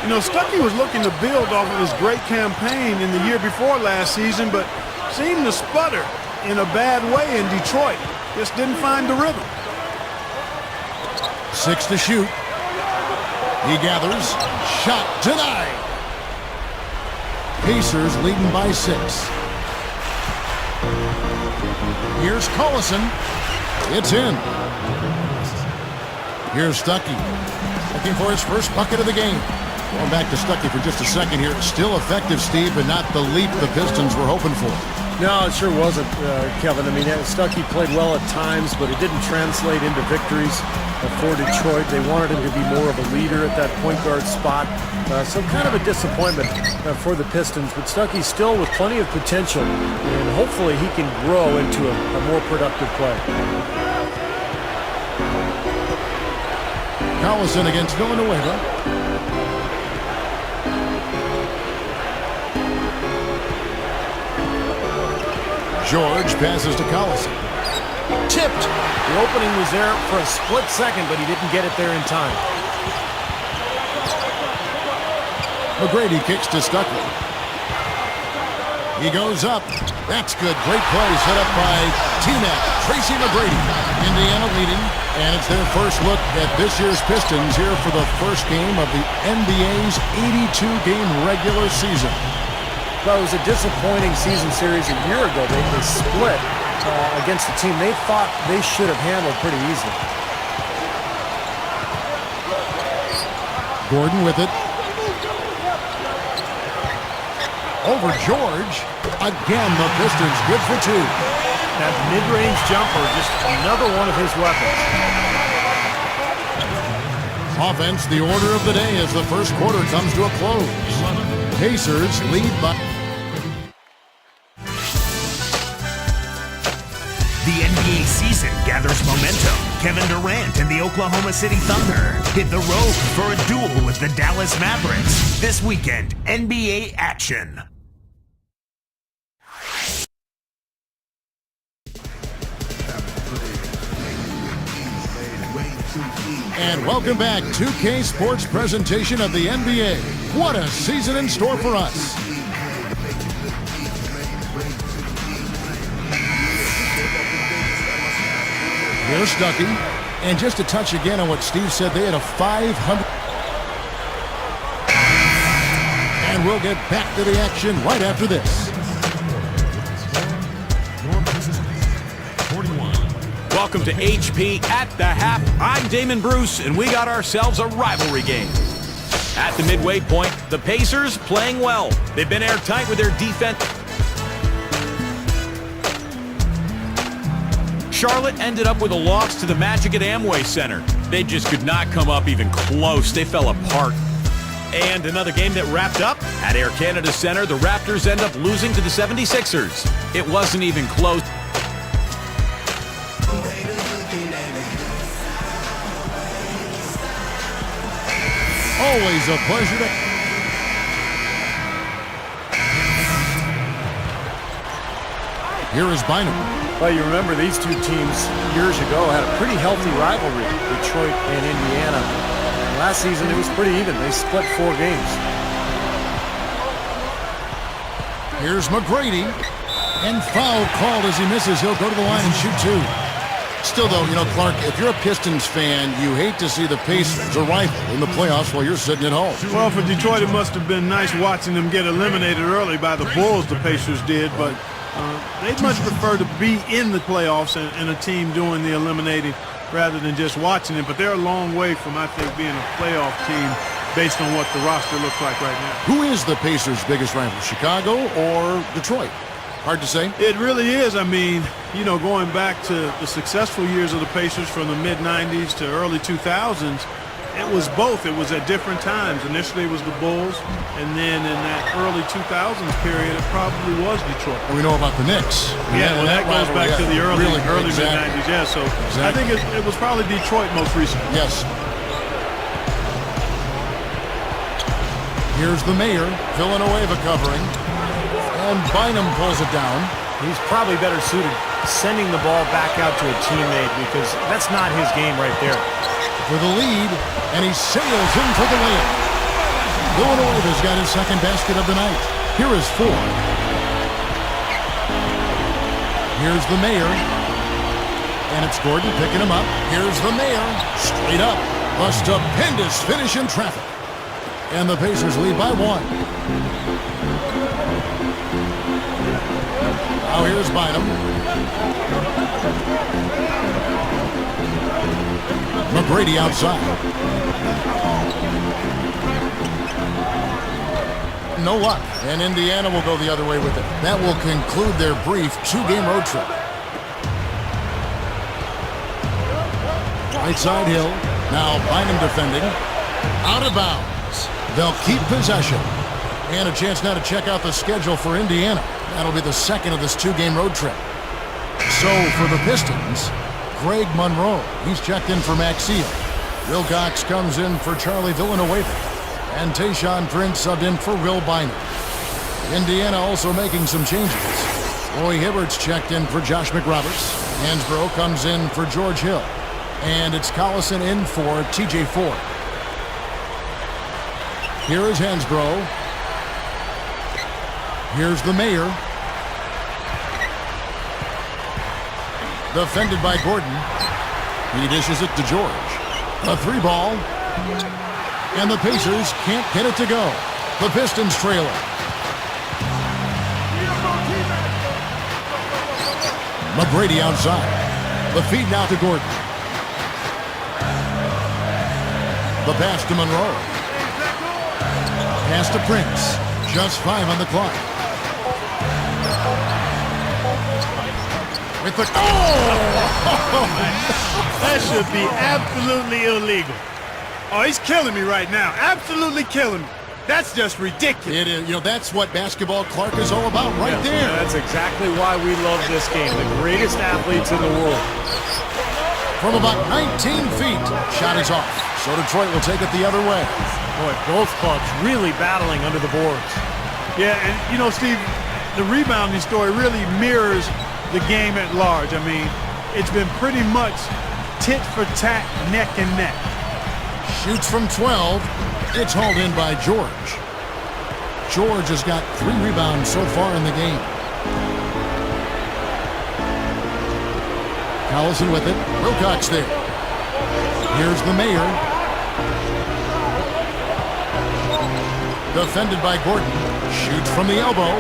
You know, Stuckey was looking to build off of his great campaign in the year before last season, but seemed to sputter in a bad way in Detroit. Just didn't find the rhythm. 6 to shoot. He gathers. Shot denied. Pacers leading by 6. Here's Collison. It's in. Here's Stuckey. Looking for his first bucket of the game. Going back to Stuckey for just a second here. Still effective, Steve, but not the leap the Pistons were hoping for. No, it sure wasn't, Kevin. I mean, Stuckey played well at times, but it didn't translate into victories for Detroit. They wanted him to be more of a leader at that point guard spot. So kind of a disappointment for the Pistons, but Stuckey still with plenty of potential, and hopefully he can grow into a more productive player. Collison against Villanueva. George passes to Collison. Tipped. The opening was there for a split second, but he didn't get it there in time. McGrady kicks to Stuckey. He goes up. That's good. Great play set up by T-Mac. Tracy McGrady. Indiana leading, and it's their first look at this year's Pistons here for the first game of the NBA's 82-game regular season. Well, it was a disappointing season series a year ago. They split against a team they thought they should have handled pretty easily. Gordon with it. Over George. Again, the Pistons good for 2. That mid-range jumper, just another one of his weapons. Offense, the order of the day as the first quarter comes to a close. Pacers lead by... The NBA season gathers momentum. Kevin Durant and the Oklahoma City Thunder hit the road for a duel with the Dallas Mavericks. This weekend, NBA action. And welcome back, 2K Sports presentation of the NBA. What a season in store for us. Here's Stuckey. And just to touch again on what Steve said, they had a 500. And we'll get back to the action right after this. Welcome to HP at the Half. I'm Damon Bruce, and we got ourselves a rivalry game. At the midway point, the Pacers playing well. They've been airtight with their defense. Charlotte ended up with a loss to the Magic at Amway Center. They just could not come up even close. They fell apart. And another game that wrapped up at Air Canada Center, the Raptors end up losing to the 76ers. It wasn't even close. Always a pleasure to... Here is Bynum. Well, you remember these two teams years ago had a pretty healthy rivalry, Detroit and Indiana. And last season it was pretty even. They split 4 games. Here's McGrady. And foul called as he misses. He'll go to the line and shoot 2. Still, though, you know, Clark, if you're a Pistons fan, you hate to see the Pacers, a rival, in the playoffs while you're sitting at home. Well, for Detroit, it must have been nice watching them get eliminated early by the Bulls, the Pacers did, but they'd much prefer to be in the playoffs and a team doing the eliminating rather than just watching it. But they're a long way from, I think, being a playoff team based on what the roster looks like right now. Who is the Pacers' biggest rival, Chicago or Detroit? Hard to say. It really is. I mean, you know, going back to the successful years of the Pacers from the mid-'90s to early 2000s, it was both. It was at different times. Initially, it was the Bulls, and then in that early 2000s period, it probably was Detroit. And we know about the Knicks. Yeah, well, that goes back to the early exactly. mid-'90s. Yeah, so exactly. I think it was probably Detroit most recently. Yes. Here's the mayor, Villanueva covering. And Bynum pulls it down. He's probably better suited sending the ball back out to a teammate because that's not his game right there. For the lead, and he sails in for the layup. Villanueva's got his second basket of the night. Here is 4. Here's the Mayor. And it's Gordon picking him up. Here's the Mayor. Straight up. A stupendous finish in traffic. And the Pacers lead by 1. Now here's Bynum. McGrady outside. No luck, and Indiana will go the other way with it. That will conclude their brief 2-game road trip. Right side Hill. Now Bynum defending. Out of bounds. They'll keep possession. And a chance now to check out the schedule for Indiana. That'll be the second of this 2-game road trip. So for the Pistons, Greg Monroe. He's checked in for Max Seal. Wilcox comes in for Charlie Villanueva. And Tayshaun Prince subbed in for Will Bynum. Indiana also making some changes. Roy Hibbert's checked in for Josh McRoberts. Hansbrough comes in for George Hill. And it's Collison in for TJ Ford. Here is Hansbrough. Here's the Mayor. Defended by Gordon. He dishes it to George. A 3-ball. And the Pacers can't get it to go. The Pistons trail it. McGrady outside. The feed now to Gordon. The pass to Monroe. Pass to Prince. Just 5 on the clock. With the... Oh! That should be absolutely illegal. Oh, he's killing me right now. Absolutely killing me. That's just ridiculous. It is. You know, that's what basketball Clark is all about right there. That's exactly why we love this game. The greatest athletes in the world. From about 19 feet, shot is off. So Detroit will take it the other way. Boy, both clubs really battling under the boards. Yeah, and you know, Steve, the rebounding story really mirrors the game at large. I mean, it's been pretty much tit for tat, neck and neck. Shoots from 12. It's hauled in by George. George has got 3 rebounds so far in the game. Collison with it. Wilcox there. Here's the Mayor. Defended by Gordon. Shoots from the elbow.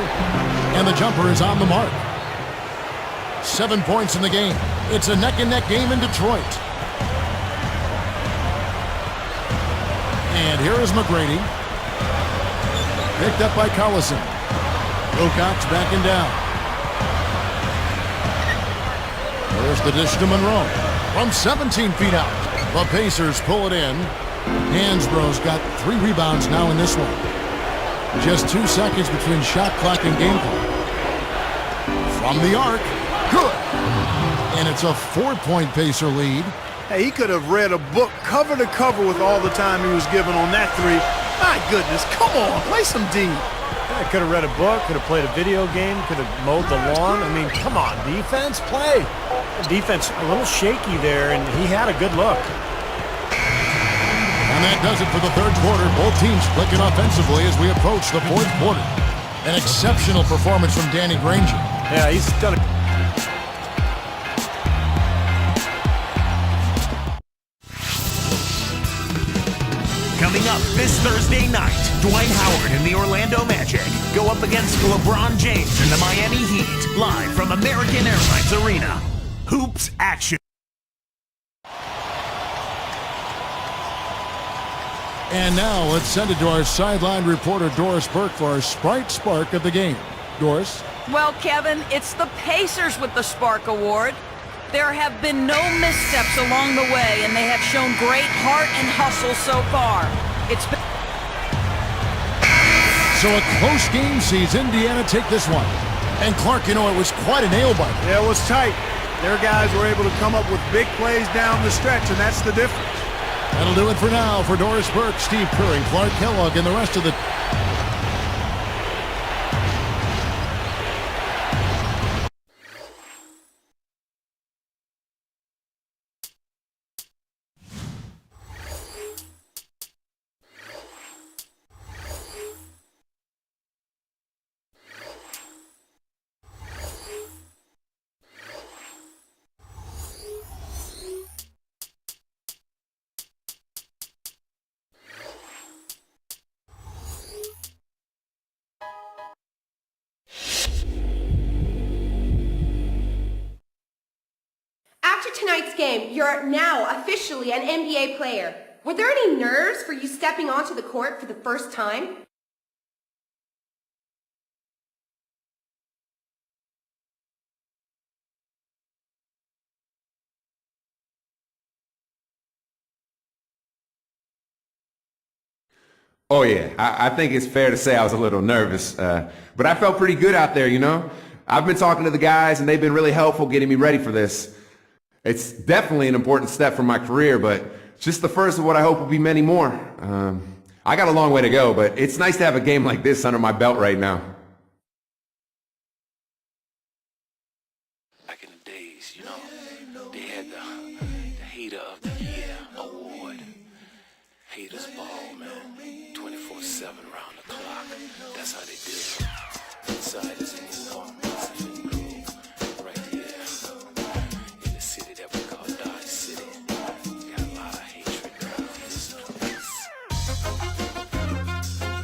And the jumper is on the mark. 7 points in the game. It's a neck-and-neck game in Detroit. And here is McGrady. Picked up by Collison. Wilcox backing down. There's the dish to Monroe. From 17 feet out. The Pacers pull it in. Hansbrough's got 3 rebounds now in this one. Just 2 seconds between shot clock and game clock. From the arc. Good. And it's a 4-point Pacer lead. Hey, he could have read a book cover to cover with all the time he was given on that 3. My goodness, come on, play some D. Yeah, could have read a book, could have played a video game, could have mowed the lawn. I mean, come on, defense, play. Defense a little shaky there, and he had a good look. And that does it for the third quarter. Both teams clicking offensively as we approach the fourth quarter. An exceptional performance from Danny Granger. Yeah, he's done a... Coming up this Thursday night, Dwight Howard and the Orlando Magic go up against LeBron James and the Miami Heat, live from American Airlines Arena. Hoops action. And now let's send it to our sideline reporter Doris Burke for our Sprite Spark of the game. Doris? Well, Kevin, it's the Pacers with the Spark Award. There have been no missteps along the way, and they have shown great heart and hustle so far. It's been... So a close game sees Indiana take this one. And Clark, you know, it was quite a nail-biter. Yeah, it was tight. Their guys were able to come up with big plays down the stretch, and that's the difference. That'll do it for now. For Doris Burke, Steve Curry, Clark Kellogg, and the rest of the... after tonight's game, you're now officially an NBA player. Were there any nerves for you stepping onto the court for the first time? Oh yeah, I think it's fair to say I was a little nervous, but I felt pretty good out there, you know? I've been talking to the guys and they've been really helpful getting me ready for this. It's definitely an important step for my career, but it's just the first of what I hope will be many more. I got a long way to go, but it's nice to have a game like this under my belt right now. Back in the days, you know, they had the Hater of the Year award. Haters ball, man. 24/7 round the clock. That's how they did it.